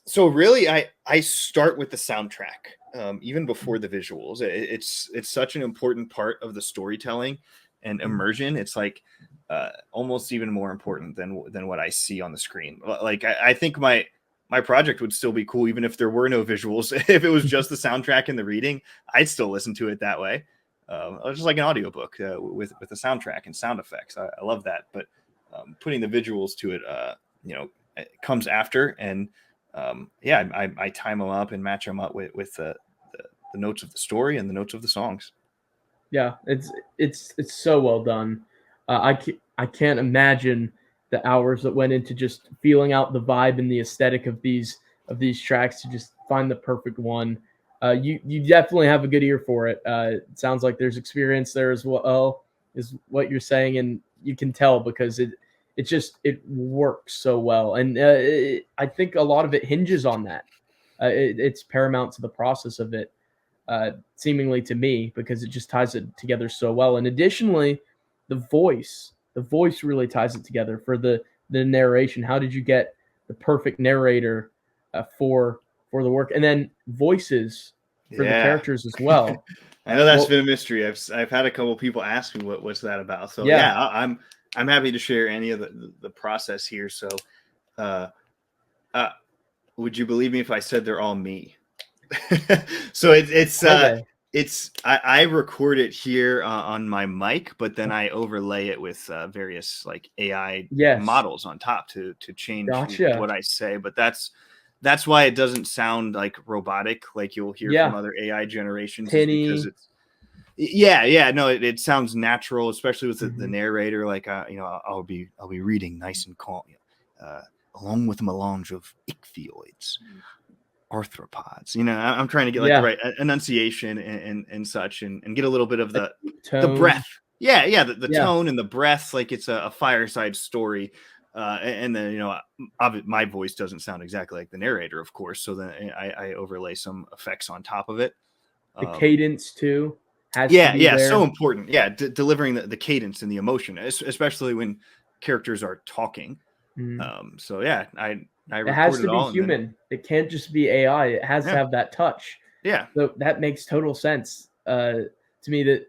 So really, I start with the soundtrack, even before the visuals. It's such an important part of the storytelling and immersion. It's like almost even more important than what I see on the screen. Like I think my project would still be cool even if there were no visuals. If it was just the soundtrack and the reading, I'd still listen to it that way. Just like an audiobook with the soundtrack and sound effects. I love that, but putting the visuals to it, it comes after. And I time them up and match them up with the notes of the story and the notes of the songs. Yeah, it's so well done. I can't imagine the hours that went into just feeling out the vibe and the aesthetic of these tracks to just find the perfect one. You definitely have a good ear for it. It sounds like there's experience there as well, is what you're saying, and you can tell because it works so well, and I think a lot of it hinges on that. It's paramount to the process of it, seemingly to me, because it just ties it together so well. And additionally, the voice really ties it together for the narration. How did you get the perfect narrator for the work, and then voices for the Yeah. characters as well? I know that's Well, been a mystery. I've had a couple people ask me what's that about. So yeah, yeah, I'm happy to share any of the process here. So uh, uh, would you believe me if I said they're all me? So are they? I record it here on my mic, but then I overlay it with various like AI Yes, models on top to change gotcha. what I say. But that's why it doesn't sound like robotic, like you'll hear from Yeah, other AI generations, is because tinny. it's yeah, no, it sounds natural, especially with the Mhm. narrator. Like I'll be reading nice and calm, uh, along with a melange of ichthyoids, arthropods. I'm trying to get like the Yeah, right enunciation and such, and get a little bit of a the tone. breath. Yeah, the Yeah, tone and the breath, like it's a fireside story. And then my voice doesn't sound exactly like the narrator, of course. So then I overlay some effects on top of it. the Um, cadence too has to be yeah, so there. important. Yeah, delivering the cadence and the emotion, especially when characters are talking. So yeah, I It has record to it be all, and then human. It can't just be AI. It has to yeah, have that touch. yeah. So that makes total sense to me. That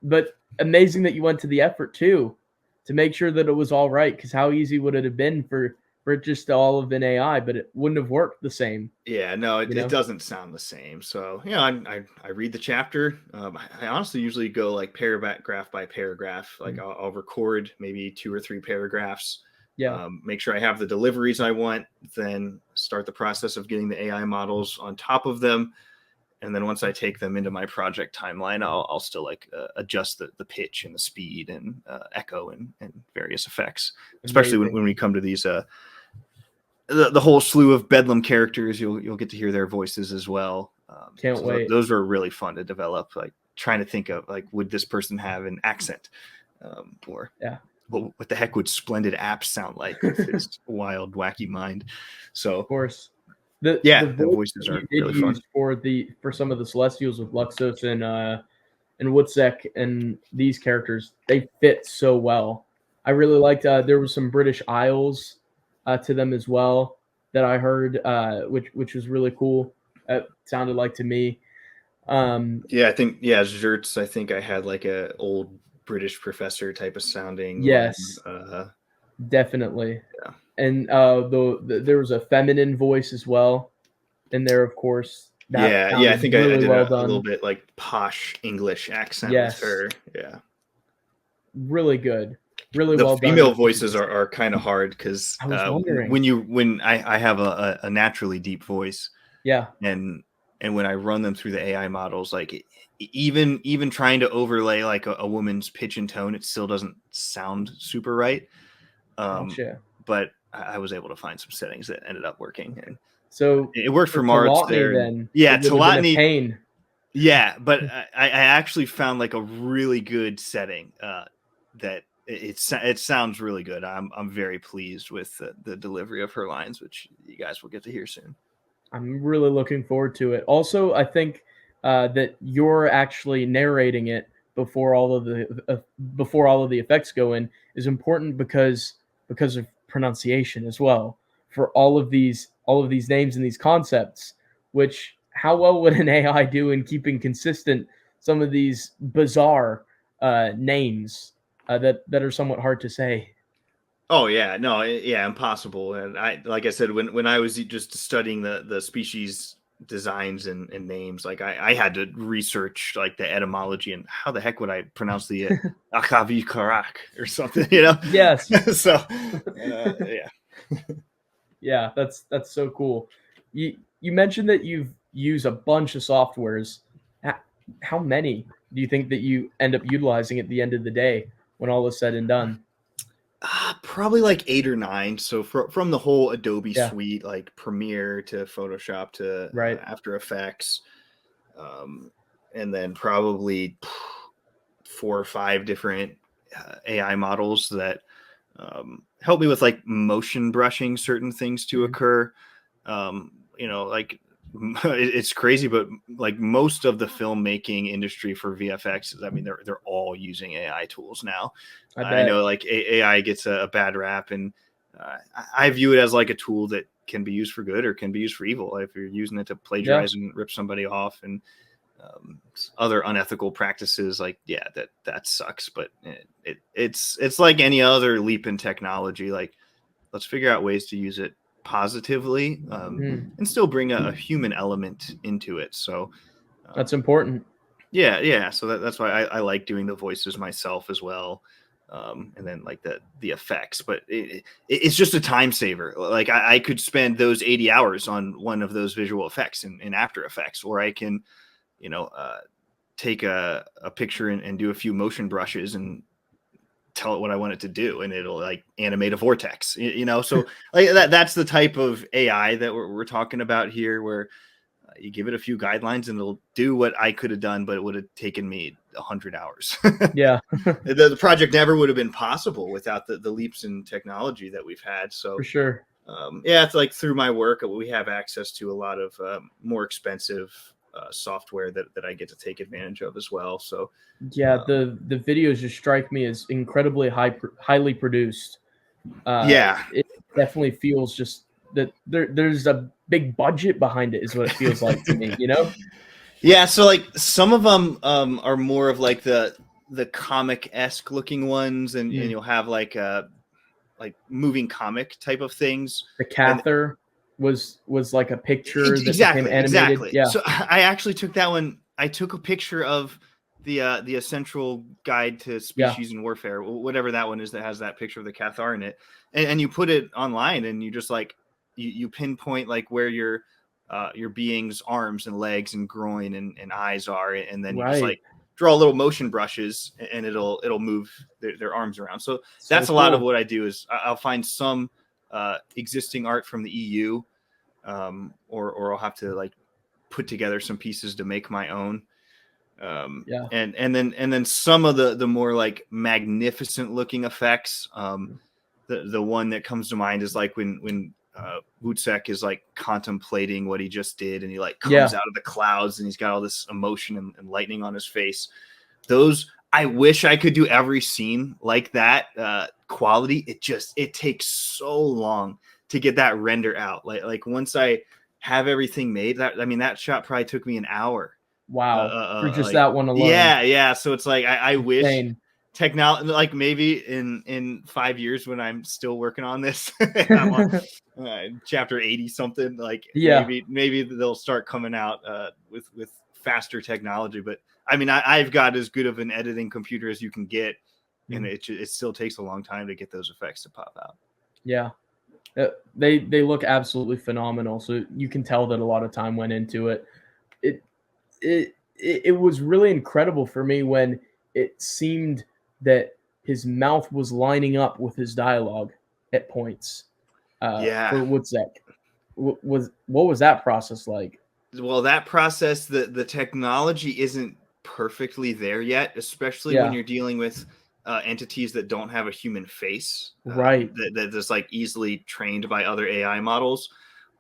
but amazing that you went to the effort too to make sure that it was all right. Because how easy would it have been for it just to all have been AI, but it wouldn't have worked the same. Yeah, no, You it know? doesn't sound the same. So, I read the chapter. I honestly usually go like paragraph by paragraph. Like Mm. I'll record maybe 2 or 3 paragraphs, Yeah. make sure I have the deliveries I want, then start the process of getting the AI models on top of them. And then once I take them into my project timeline, I'll still like adjust the pitch and the speed and echo and various effects, especially Amazing. when we come to these the whole slew of Bedlam characters. You'll get to hear their voices as well. Can't So wait. those were really fun to develop. Like trying to think of like, would this person have an accent, or Yeah. what the heck would Splendid Apps sound like with his wild, wacky mind? Of So course. The yeah, the voice voices that you are did really fun. use for some of the Celestials with Luxos and Woodsec and these characters, they fit so well. I really liked there was some British Isles to them as well that I heard, which was really cool. It sounded like to me. Um, Yeah, I think Zerts. I think I had like a old British professor type of sounding one. yes, definitely. Yeah, And there was a feminine voice as well in there, of course. That yeah. I sounded think I really did well a little done. bit like posh English accent with Yes, her. Yeah. really good, really The well done female with the voices are kind of hard because I was wondering. when I have a naturally deep voice, Yeah, and when I run them through the AI models, like even trying to overlay like a woman's pitch and tone, it still doesn't sound super right. gotcha. But I was able to find some settings that ended up working, Okay. and So it worked for for Marge Talotny, there. And then yeah, it would have been a Talatny. pain. Yeah, but I actually found like a really good setting that it sounds really good. I'm very pleased with the delivery of her lines, which you guys will get to hear soon. I'm really looking forward to it. Also, I think that you're actually narrating it before all of the effects go in is important because of pronunciation as well for all of these names and these concepts. Which how well would an AI do in keeping consistent some of these bizarre names that are somewhat hard to say? Oh yeah, no, yeah, impossible. And I, like I said, when I was just studying the species designs and names, like I had to research like the etymology and how the heck would I pronounce the Akavi Karak or something, you know? Yes. So yeah. Yeah, that's so cool. You mentioned that you've used a bunch of softwares. H- How many do you think that you end up utilizing at the end of the day when all is said and done? Probably like 8 or 9. So from the whole Adobe Yeah, suite, like Premiere to Photoshop to right. After Effects, um, and then probably 4 or 5 different AI models that help me with like motion brushing certain things to Mhm. occur. Like it's crazy, but like most of the filmmaking industry for VFX, I mean, they're all using AI tools now. I I bet. know like AI gets a bad rap, and I view it as like a tool that can be used for good or can be used for evil. If you're using it to Yeah, plagiarize and rip somebody off, and other unethical practices, like yeah, that sucks. But it's like any other leap in technology. Like let's figure out ways to use it positively, mm, and still bring a human element into it. So that's um, important. yeah. So that's why I like doing the voices myself as well. And then like the effects, but it's just a time saver. Like I could spend those 80 hours on one of those visual effects in After Effects, or I can, you know, take a picture and do a few motion brushes and tell it what I want it to do, and it'll like animate a vortex, So like that's the type of AI that we're talking about here, where you give it a few guidelines and it'll do what I could have done, but it would have taken me 100 hours. Yeah, The project never would have been possible without the leaps in technology that we've had. for So sure. yeah, it's like through my work, we have access to a lot of more expensive software that I get to take advantage of as well. So Yeah, the videos just strike me as incredibly highly produced Yeah. It definitely feels just that there's a big budget behind it, is what it feels like to me, you know? Yeah, so like some of them are more of like the comic-esque looking ones, and Mm. you'll have like moving comic type of things. The And Cather was like a picture that became exactly, animated. exactly. Yeah. So I actually took that one. I took a picture of the Essential Guide to Yeah. Species and Warfare, whatever that one is that has that picture of the Cathar in it, and you put it online, and you just like you pinpoint like where your being's arms and legs and groin and eyes are, and then you just Right. like draw little motion brushes, and it'll move their arms around. So So that's a lot of cool. what I do. Is I'll find some existing art from the EU, or I'll have to like put together some pieces to make my own. Yeah. And then some of the more like magnificent looking effects. The one that comes to mind is like when Wutzek is like contemplating what he just did, and he like comes Yeah. out of the clouds, and he's got all this emotion and lightning on his face. Those, I wish I could do every scene like that quality. It takes so long to get that render out. Like once I have everything made, that shot probably took me an hour. Wow. For just Like, that one alone. yeah. So it's like I wish Insane. technology, like maybe in 5 years when I'm still working on this, and I'm on chapter 80 something, like Yeah. maybe they'll start coming out with faster technology. But I mean, I've got as good of an editing computer as you can get, and Mm. it still takes a long time to get those effects to pop out. Yeah. They look absolutely phenomenal. So you can tell that a lot of time went into it. It it was really incredible for me when it seemed that his mouth was lining up with his dialogue at points. Yeah. For Woodzek, what was that process like? Well, that process, the technology isn't perfectly there yet, especially when Yeah. you're dealing with entities that don't have a human face, Right. that is like easily trained by other AI models.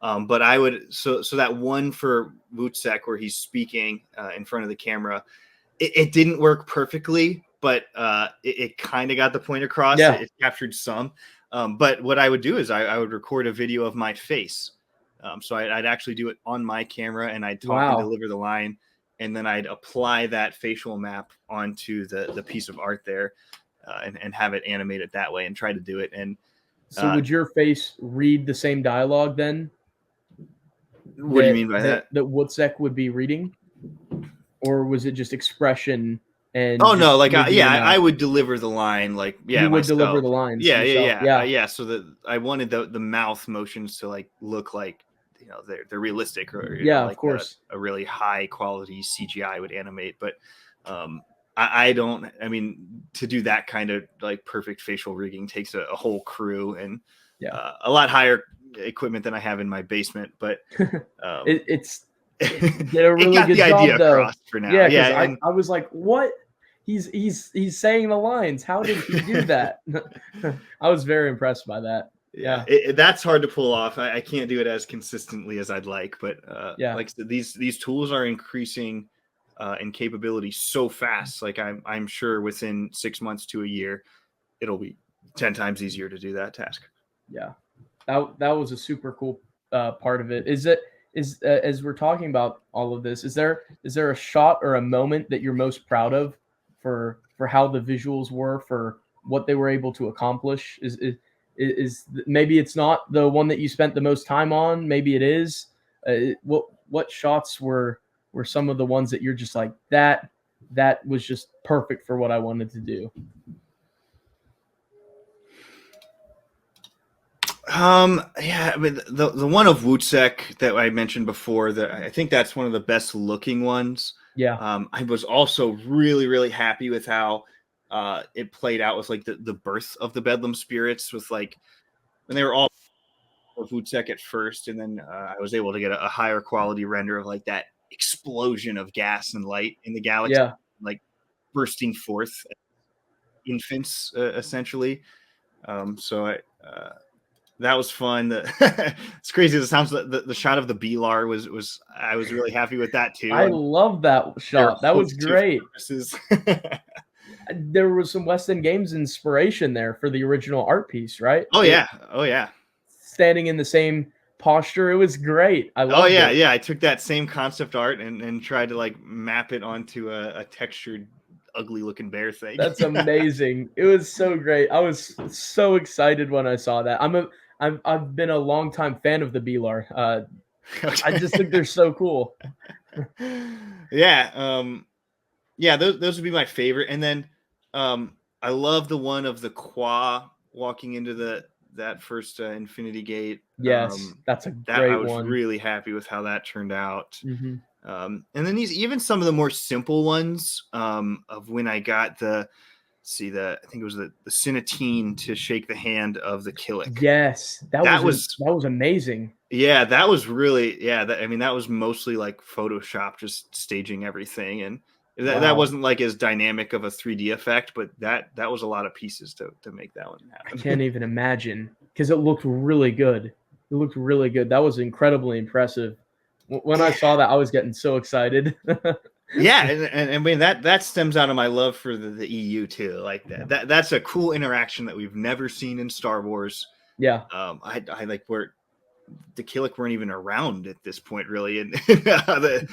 But I would, so that one for Wutzek where he's speaking in front of the camera, it didn't work perfectly, but it kind of got the point across. Yeah. It captured some. But what I would do is I would record a video of my face. So I'd actually do it on my camera, and I'd talk and Wow. deliver the line, and then I'd apply that facial map onto the piece of art there, and have it animated that way, and try to do it. And So would your face read the same dialogue then what do you mean by that? that Woodsec would be reading, or was it just expression and Oh no, just like moving your I mouth? would deliver the line, like, yeah, You would deliver myself. the lines Yeah, yourself. Yeah. yeah. So that I wanted the mouth motions to like look like, they're realistic, or Yeah. Of like course. a really high quality CGI would animate. But um I don't, I mean, to do that kind of like perfect facial rigging takes a whole crew, and Yeah. a lot higher equipment than I have in my basement. But It's it did a it really got good the idea job though. across for now. Yeah, Yeah, because and I was like, what? He's saying the lines. How did he do that? I was very impressed by that. yeah, Yeah. that's hard to pull off. I can't do it as consistently as I'd like, but Yeah. like I said, these tools are increasing in capability so fast. Like I'm sure within 6 months to a year, it'll be 10 times easier to do that task. Yeah. That was a super cool part of it. Is as we're talking about all of this, is there a shot or a moment that you're most proud of for how the visuals were, for what they were able to accomplish? Is maybe it's not the one that you spent the most time on, maybe it is. What shots were some of the ones that you're just like, that was just perfect for what I wanted to do? Yeah, I mean, the one of Wutzek that I mentioned before, that I think that's one of the best looking ones. Yeah. I was also really, really happy with how it played out with like the birth of the Bedlam spirits, with like when they were all of Wutzek at first, and then I was able to get a higher quality render of like that explosion of gas and light in the galaxy, Yeah. like bursting forth infants, essentially. So that was fun. It's crazy. It sounds, the shot of the Belar was I was really happy with that too. I love that There are shot. That was host to great. purposes. There was some West End Games inspiration there for the original art piece, right? Oh yeah, oh yeah, Standing in the same posture. It was great. I oh loved yeah, it. yeah. I took that same concept art and tried to like map it onto a textured, ugly looking bear thing. That's amazing. It was so great. I was so excited when I saw that. I've been a longtime fan of the Beelar. I just think they're so cool. Yeah, yeah. Those would be my favorite. And then I love the one of the Qua walking into that first Infinity Gate. Yes, that's a That I great was one. really happy with how that turned out. Hmm. And then these even some of the more simple ones of when I got I think it was the Cinetine to shake the hand of the Killick. Yes, That was that was amazing. yeah, that was really I mean that was mostly like Photoshop, just staging everything, and that Wow. wasn't like as dynamic of a 3D effect, but that was a lot of pieces to make that one I happen. can't even imagine because it looked really good. It looked really good. That was incredibly impressive. When I Yeah, saw that, I was getting so excited. yeah, and I mean that stems out of my love for the EU too. Like that's a cool interaction that we've never seen in Star Wars. Yeah. I like where the Killick weren't even around at this point, really, and the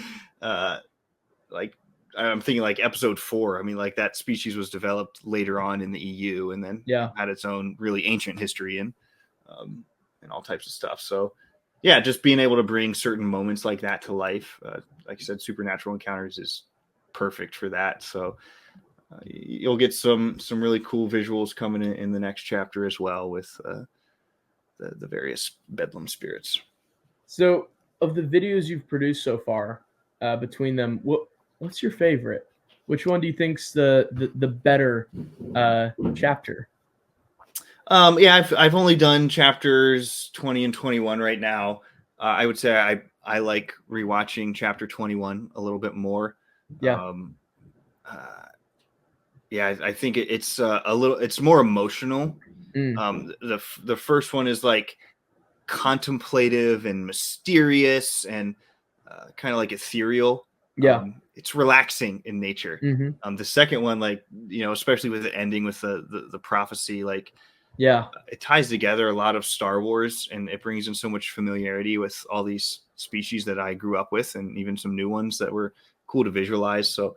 like I'm thinking like episode 4. I mean, like that species was developed later on in the EU, and then Yeah. had its own really ancient history um, and all types of stuff. So, yeah, just being able to bring certain moments like that to life, like I said, supernatural encounters is perfect for that. So you'll get some really cool visuals coming in the next chapter as well with the various Bedlam spirits. So, of the videos you've produced so far, between them, what's your favorite? Which one do you think's the better chapter? Yeah, I've only done chapters 20 and 21 right now. I would say I like rewatching chapter 21 a little bit more. Yeah. Um, uh, yeah, I think it's it's more emotional. Mm. The first one is like contemplative and mysterious and kind of like ethereal. Yeah. It's relaxing in nature. Hmm. The second one, like especially with the ending with the prophecy, like Yeah. it ties together a lot of Star Wars and it brings in so much familiarity with all these species that I grew up with and even some new ones that were cool to visualize. So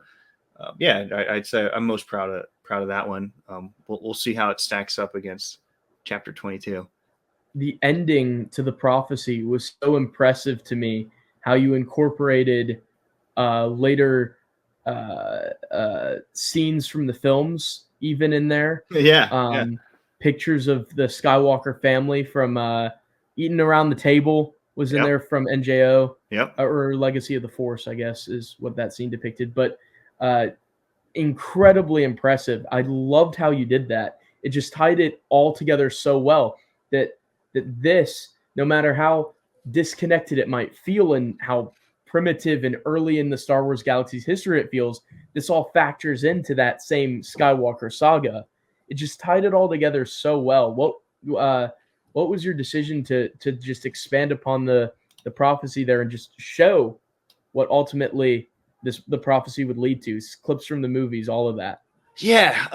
yeah, I'd say I'm most proud of that one. We'll see how it stacks up against chapter 22. The ending to the prophecy was so impressive to me. How you incorporated later scenes from the films, even in there. Yeah, yeah, Um, Pictures of the Skywalker family from eating around the table was in yep, there from NJO, yep. or Legacy of the Force, I guess, is what that scene depicted. But uh, incredibly impressive. I loved how you did that. It just tied it all together so well that this, no matter how disconnected it might feel and how primitive and early in the Star Wars galaxy's history it feels, this all factors into that same Skywalker saga. It just tied it all together so well. Uh, what was your decision to just expand upon the prophecy there and just show what ultimately the prophecy would lead to? Clips from the movies, all of that. Yeah,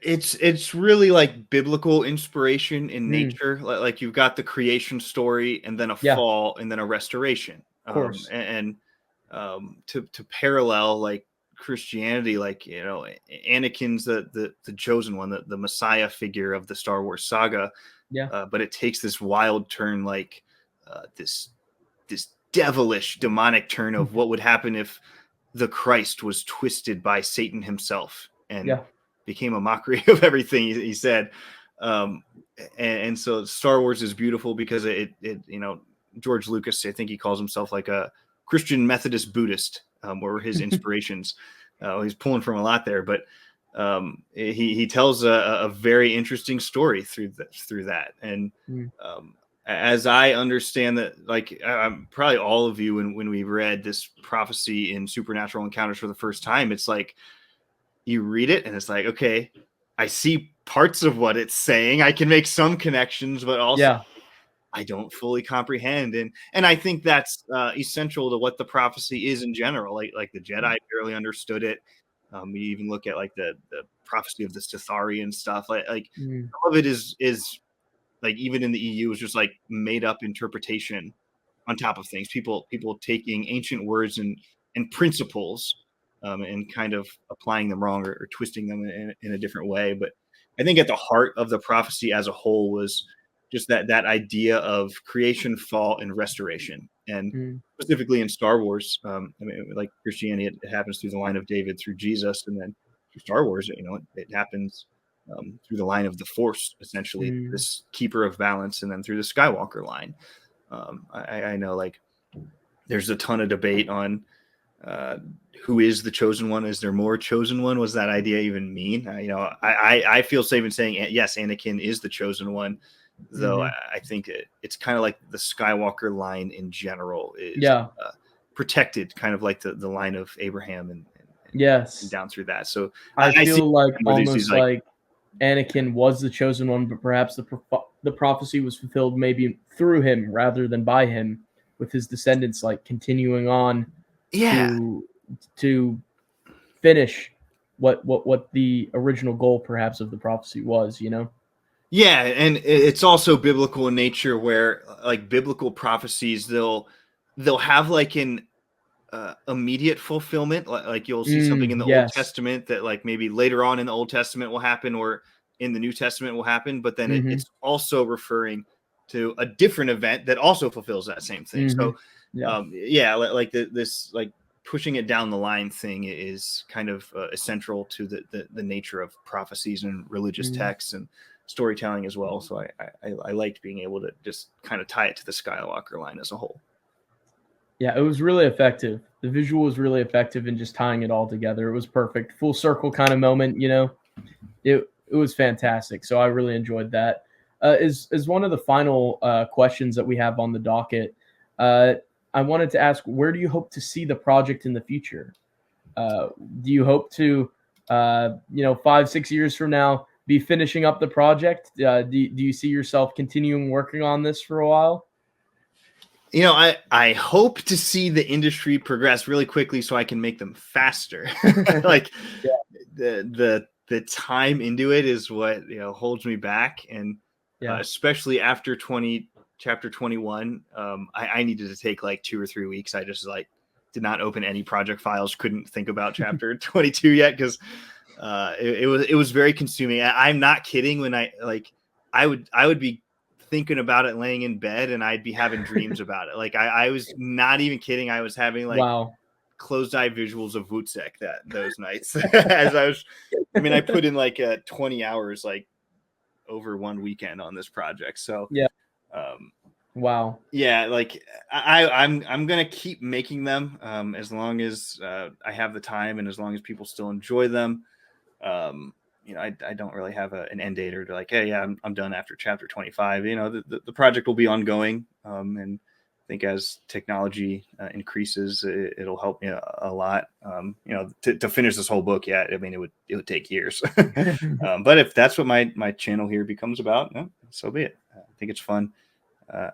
it's really like biblical inspiration in Mm, nature. Like you've got the creation story, and then a yeah, of fall, and then a restoration. course. And to parallel like Christianity, like Anakin's the chosen one, the Messiah figure of the Star Wars saga. Yeah, But it takes this wild turn, like this devilish, demonic turn of what would happen if the Christ was twisted by Satan himself and yeah, became a mockery of everything he said. Um, and so Star Wars is beautiful because it George Lucas, I think he calls himself like a Christian Methodist Buddhist, were his inspirations. He's pulling from a lot there, but he tells a very interesting story through that. And mm, as I understand that, like probably all of you, when we read this prophecy in Supernatural Encounters for the first time, it's like you read it and it's like, okay, I see parts of what it's saying. I can make some connections, but also yeah, I don't fully comprehend. And I think that's essential to what the prophecy is in general. Like the Jedi barely understood it. You even look at like the prophecy of the Sithari stuff. Like Mm, some of it is like even in the EU is just like made up interpretation on top of things. People taking ancient words and principles and kind of applying them wrong or twisting them in a different way. But I think at the heart of the prophecy as a whole was just that idea of creation, fall, and restoration, and mm, specifically in Star Wars. I mean, like Christianity, it happens through the line of David through Jesus, and then through Star Wars, it happens through the line of the Force, essentially, mm. this keeper of balance, and then through the Skywalker line. I know, like, there's a ton of debate on uh, who is the chosen one. Is there more chosen one? Was that idea even mean? I feel safe in saying yes, Anakin is the chosen one, though Mhm. I think it's kind of like the Skywalker line in general is Yeah. protected, kind of like the line of Abraham and Yes. down through that. So I I see feel like where these almost like, like Anakin was the chosen one, but perhaps the prophecy was fulfilled maybe through him rather than by him, with his descendants like continuing on yeah, to to finish what the original goal perhaps of the prophecy was. You know. yeah, and it's also biblical in nature, where like biblical prophecies, they'll have like an immediate fulfillment. Like you'll see something in the Old Yes. Testament that like maybe later on in the Old Testament will happen, or in the New Testament will happen, but then Mm-hmm. it's also referring to a different event that also fulfills that same thing. Mm-hmm. So Yeah. yeah, like this like pushing it down the line thing is kind of essential to the nature of prophecies and religious Mm. texts and storytelling as well. So I liked being able to just kind of tie it to the Skywalker line as a whole. Yeah, it was really effective. The visual was really effective in just tying it all together. It was perfect, full circle kind of moment. You know, it was fantastic. So I really enjoyed that. Is one of the final questions that we have on the docket. Uh, I wanted to ask, where do you hope to see the project in the future? Uh, do you hope to, 5, 6 years from now, be finishing up the project? Do you see yourself continuing working on this for a while? I hope to see the industry progress really quickly so I can make them faster. Like Yeah. the time into it is what holds me back, and Yeah. especially after chapter 21, I needed to take like 2 or 3 weeks. I just like did not open any project files, couldn't think about chapter 22 yet because it was very consuming. I'm not kidding when I would be thinking about it laying in bed, and I'd be having dreams about it. Like I was not even kidding. I was having like Wow. closed eye visuals of Wutzek those nights as I was. I mean, I put in like 20 hours like over one weekend on this project. So Yeah. um, Wow. yeah, like I'm gonna keep making them as long as I have the time and as long as people still enjoy them. Um, I don't really have an end date or to like, hey, yeah, I'm done after chapter 25. The project will be ongoing, and I think as technology increases, it'll help me a lot. To finish this whole book, yeah, I mean, it would take years. But if that's what my channel here becomes about, no, so be it. I think it's fun.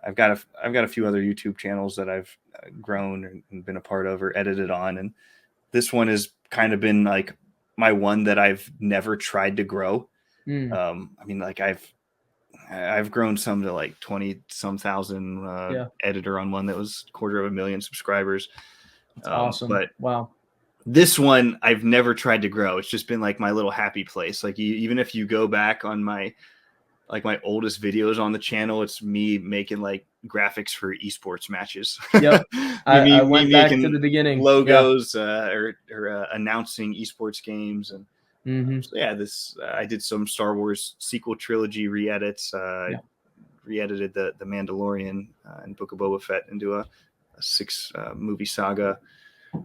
I've got a few other YouTube channels that I've grown and been a part of or edited on, and this one has kind of been like my one that I've never tried to grow. Mm, I mean, like I've grown some to like 20 some thousand yeah, editor on one that was 250,000 subscribers. that's awesome. But Wow. this one I've never tried to grow. It's just been like my little happy place. Like even if you go back on my oldest videos on the channel, it's me making like graphics for esports matches. Yep. me, I me, me went back to making the beginning. Yeah. logos or announcing esports games. And Hmm. so yeah, this I did some Star Wars sequel trilogy re-edits. Yeah. Re-edited the Mandalorian and Book of Boba Fett into a six movie saga.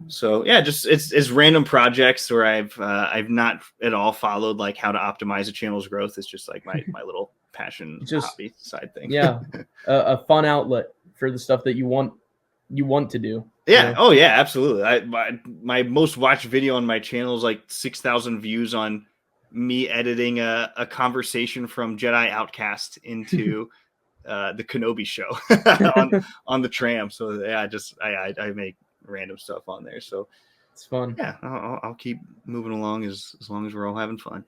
So yeah, just it's random projects where I've not at all followed like how to optimize a channel's growth. It's just like my little passion Just hobby side thing. yeah, a fun outlet for the stuff that you want to do. You Yeah. know. Oh yeah, absolutely. My most watched video on my channel is like 6,000 views on me editing a conversation from Jedi Outcast into the Kenobi show on the tram. So yeah, I make random stuff on there. So It's fun. Yeah, I'll keep moving along as long as we're all having fun.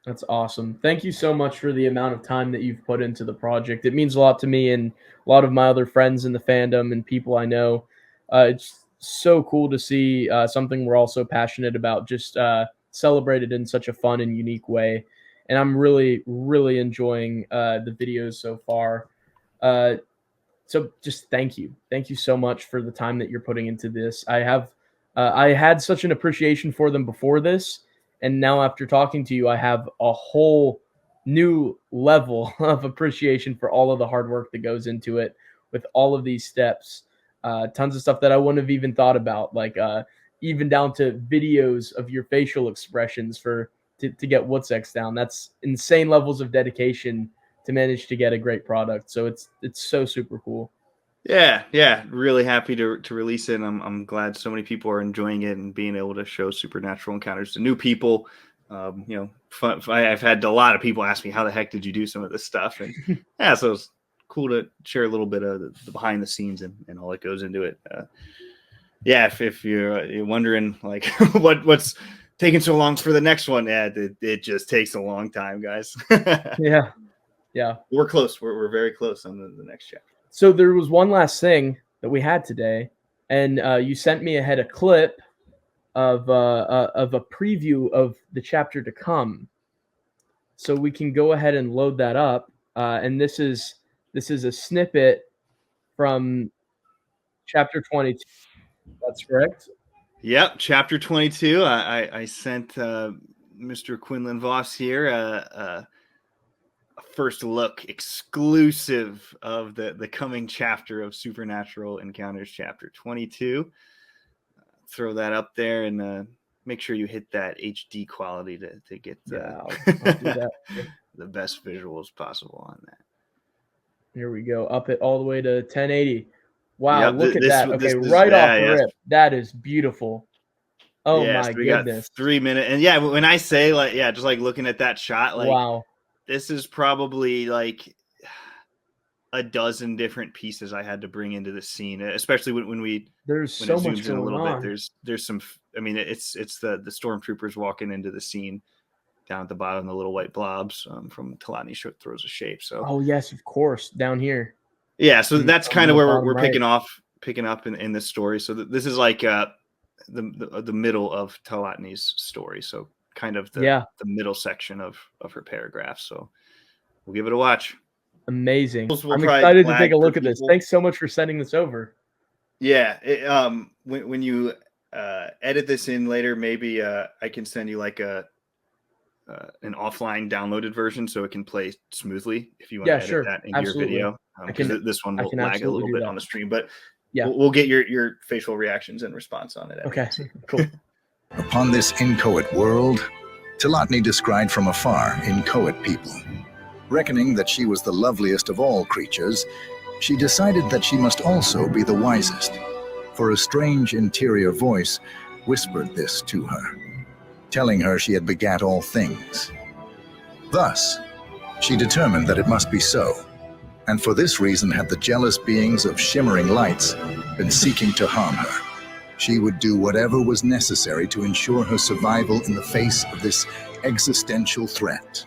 That's awesome. Thank you so much for the amount of time that you've put into the project. It means a lot to me and a lot of my other friends in the fandom and people I know. It's so cool to see something we're all so passionate about just celebrated in such a fun and unique way. And I'm really, really enjoying the videos so far. Uh, so just thank you. Thank you so much for the time that you're putting into this. I had such an appreciation for them before this, and now after talking to you, I have a whole new level of appreciation for all of the hard work that goes into it with all of these steps. Tons of stuff that I wouldn't have even thought about, like even down to videos of your facial expressions to get Wootsex down. That's insane levels of dedication to manage to get a great product. So it's so super cool. Yeah, really happy to release it. I'm glad so many people are enjoying it and being able to show supernatural encounters to new people. I've had a lot of people ask me, how the heck did you do some of this stuff? And yeah, so it's cool to share a little bit of the behind the scenes and all that goes into it. Yeah, if you're wondering like what's taking so long for the next one, yeah, it just takes a long time, guys. Yeah. We're close. We're very close on the next chapter. So there was one last thing that we had today, and you sent me ahead a clip of a preview of the chapter to come. So we can go ahead and load that up. And this is a snippet from chapter 22. That's correct. Yep, chapter 22. I sent Mr. Quinlan Voss here a first look exclusive of the coming chapter of Supernatural Encounters, chapter 22. Throw that up there and make sure you hit that HD quality to get I'll do that. the best visuals possible on that. Here we go. Up it all the way to 1080. Wow, yep, look at that. Okay, right off the rip. That is beautiful. Oh my we goodness. Got 3 minutes. And yeah, when I say like, yeah, just like looking at that shot, like, wow, this is probably like a dozen different pieces I had to bring into the scene, especially when there's so much going in a little on. bit. There's some, I mean, it's the stormtroopers walking into the scene down at the bottom, the little white blobs from Talani Throws a Shape. So, oh yes, of course, down here. Yeah, so that's kind of where we're picking up in this story. So this is like the middle of Talatni's story. So kind of the middle section of her paragraph. So we'll give it a watch. Amazing. I'm excited to take a look at this. Thanks so much for sending this over. Yeah. When you edit this in later, maybe I can send you like an offline downloaded version so it can play smoothly if you want to edit that into your video. Because this one will lag a little bit on the stream, but we'll get your facial reactions and response on it. Okay, cool. Upon this inchoate world, Talatni descried from afar inchoate people. Reckoning that she was the loveliest of all creatures, she decided that she must also be the wisest, for a strange interior voice whispered this to her, telling her she had begat all things. Thus, she determined that it must be so, and for this reason had the jealous beings of shimmering lights been seeking to harm her. She would do whatever was necessary to ensure her survival in the face of this existential threat.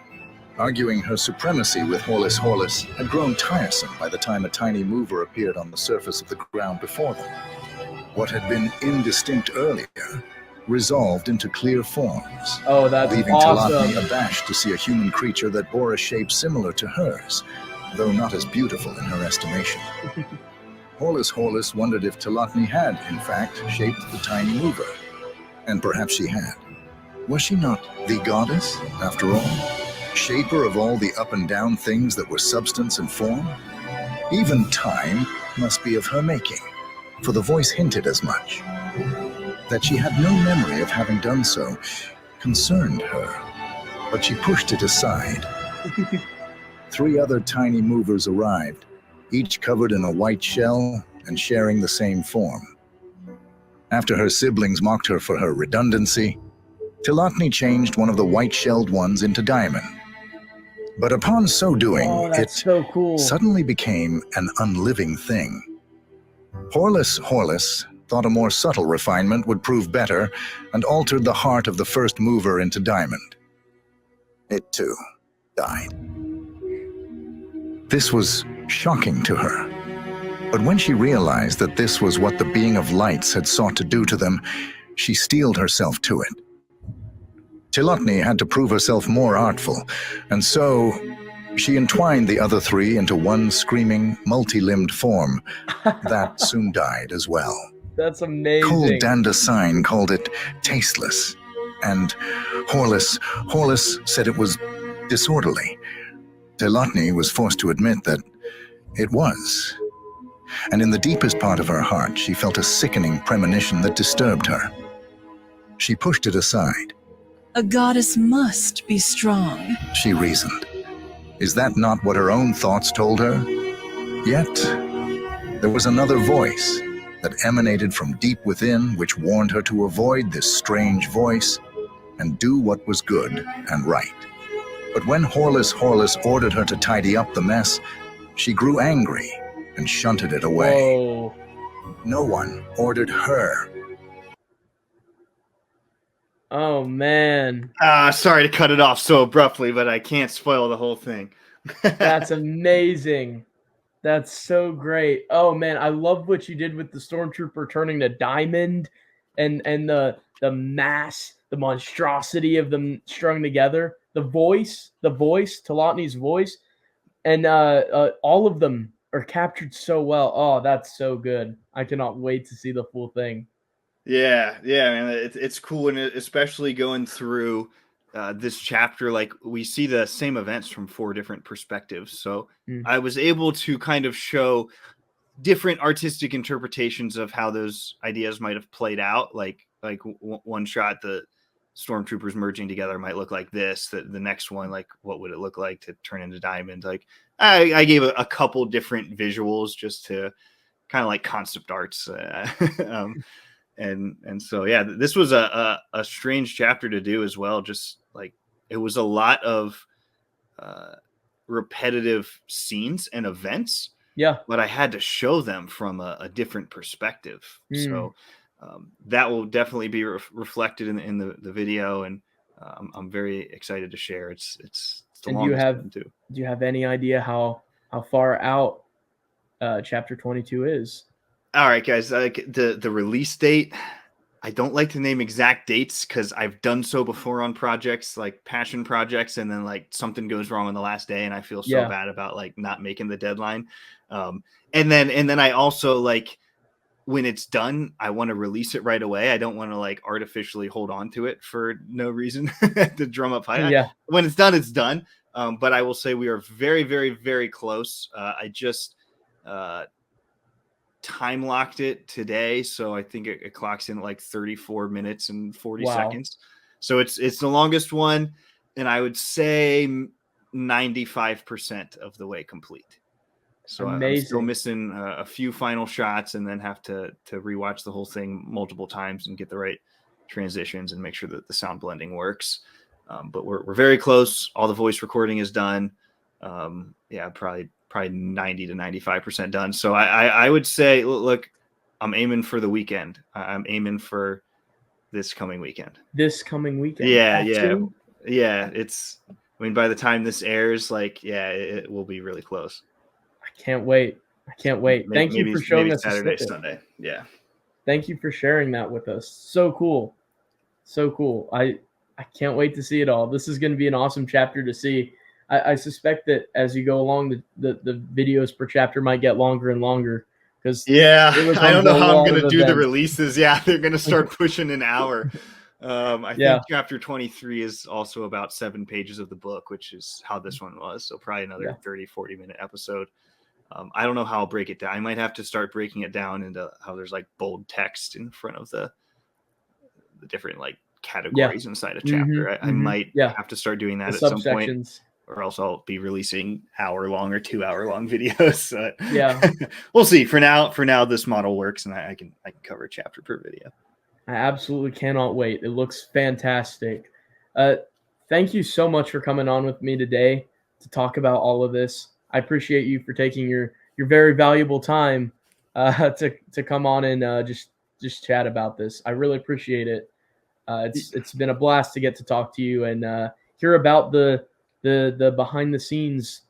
Arguing her supremacy with Horlus had grown tiresome by the time a tiny mover appeared on the surface of the ground before them. What had been indistinct earlier resolved into clear forms, leaving awesome. Talatni abashed to see a human creature that bore a shape similar to hers, though not as beautiful in her estimation. Horlus wondered if Talatni had, in fact, shaped the tiny mover. And perhaps she had. Was she not the goddess, after all? Shaper of all the up and down things that were substance and form? Even time must be of her making, for the voice hinted as much. That she had no memory of having done so concerned her, but she pushed it aside. 3 other tiny movers arrived, each covered in a white shell and sharing the same form. After her siblings mocked her for her redundancy, Talatni changed one of the white-shelled ones into Diamond. But upon so doing, it suddenly became an unliving thing. Horlus thought a more subtle refinement would prove better, and altered the heart of the first mover into diamond. It, too, died. This was shocking to her. But when she realized that this was what the being of lights had sought to do to them, she steeled herself to it. Tilotny had to prove herself more artful, and so she entwined the other three into one screaming, multi-limbed form that soon died as well. That's amazing. Cole Dandasine called it tasteless, and Horlis said it was disorderly. Tilotny was forced to admit that it was. And in the deepest part of her heart, she felt a sickening premonition that disturbed her. She pushed it aside. A goddess must be strong, She reasoned. Is that not what her own thoughts told her? Yet, there was another voice that emanated from deep within, which warned her to avoid this strange voice and do what was good and right. But when Horlis ordered her to tidy up the mess, she grew angry and shunted it away. Whoa. No one ordered her. Oh, man. Sorry to cut it off so abruptly, but I can't spoil the whole thing. That's amazing. That's so great. Oh, man, I love what you did with the Stormtrooper turning to diamond and the mass, the monstrosity of them strung together. The voice, Tilotny's voice, and all of them are captured so well. Oh, that's so good. I cannot wait to see the full thing. Yeah, man, it's cool, and especially going through this chapter, like we see the same events from 4 different perspectives. So I was able to kind of show different artistic interpretations of how those ideas might have played out. Like one shot, the stormtroopers merging together might look like this. The next one, like what would it look like to turn into diamond? Like I gave a couple different visuals just to kind of like concept arts. And so, yeah, this was a strange chapter to do as well. Just like it was a lot of repetitive scenes and events. Yeah. But I had to show them from a different perspective. So that will definitely be reflected in the video. And I'm very excited to share. It's the And longest one too. Do you have any idea how far out chapter 22 is? All right, guys, like the release date, I don't like to name exact dates because I've done so before on projects, like passion projects, and then like something goes wrong on the last day and I feel so bad about like not making the deadline. And then I also like when it's done, I want to release it right away. I don't want to like artificially hold on to it for no reason to drum up hype. Yeah. When it's done, it's done. But I will say we are very, very, very close. I just time locked it today, so I think it clocks in at like 34 minutes and 40 seconds. So it's the longest one, and I would say 95% of the way complete. So I'm still missing a few final shots, and then have to rewatch the whole thing multiple times and get the right transitions and make sure that the sound blending works. But we're very close. All the voice recording is done. Probably 90 to 95% done. So I would say, look, I'm aiming for the weekend. I'm aiming for this coming weekend. Yeah. It's, I mean, by the time this airs, like, it will be really close. I can't wait. Thank you for showing us Saturday, Sunday. Yeah. Thank you for sharing that with us. So cool. I can't wait to see it all. This is going to be an awesome chapter to see. I suspect that as you go along, the videos per chapter might get longer and longer. I don't know how I'm going to do the releases. Yeah, they're going to start pushing an hour. I think chapter 23 is also about 7 pages of the book, which is how this one was. So probably another 30, 40-minute episode. I don't know how I'll break it down. I might have to start breaking it down into how there's like bold text in front of the different like categories inside a chapter. I might have to start doing that at some point. Or else I'll be releasing hour-long or 2-hour-long videos. We'll see. For now, this model works, and I can cover a chapter per video. I absolutely cannot wait. It looks fantastic. Thank you so much for coming on with me today to talk about all of this. I appreciate you for taking your very valuable time to come on and just just chat about this. I really appreciate it. It's been a blast to get to talk to you and hear about the behind the scenes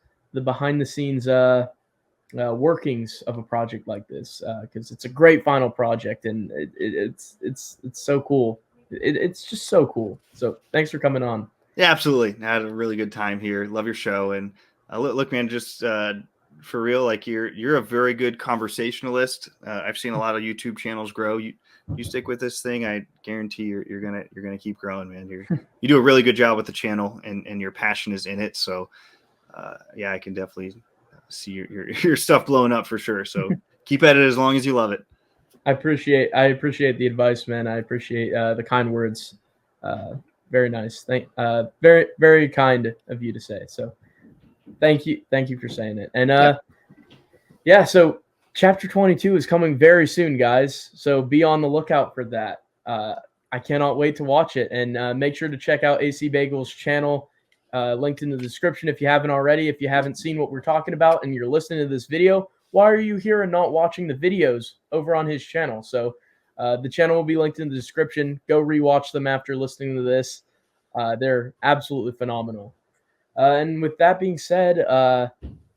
workings of a project like this, because it's a great final project and it's so cool. It's just so cool. So thanks for coming on. Yeah, absolutely. I had a really good time here. Love your show. And look, man, just for real, like you're a very good conversationalist. I've seen a lot of YouTube channels grow. You stick with this thing, I guarantee you're gonna keep growing, man. You do a really good job with the channel, and your passion is in it. So yeah, I can definitely see your stuff blowing up for sure. So keep at it as long as you love it. I appreciate the advice, man. I appreciate the kind words. Very nice. Very, very kind of you to say. So thank you for saying it. And yeah, so chapter 22 is coming very soon, guys. So be on the lookout for that. I cannot wait to watch it. And make sure to check out AC Bagel's channel, linked in the description if you haven't already. If you haven't seen what we're talking about and you're listening to this video, why are you here and not watching the videos over on his channel? So the channel will be linked in the description. Go rewatch them after listening to this. They're absolutely phenomenal. And with that being said,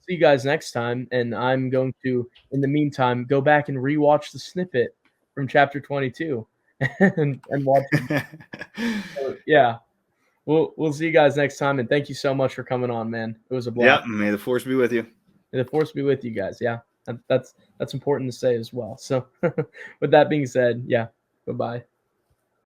see you guys next time. And I'm going to, in the meantime, go back and rewatch the snippet from chapter 22 and watch it. So, yeah. We'll see you guys next time. And thank you so much for coming on, man. It was a blast. Yep. May the force be with you. May the force be with you guys. Yeah. That's important to say as well. So with that being said, yeah. Bye-bye.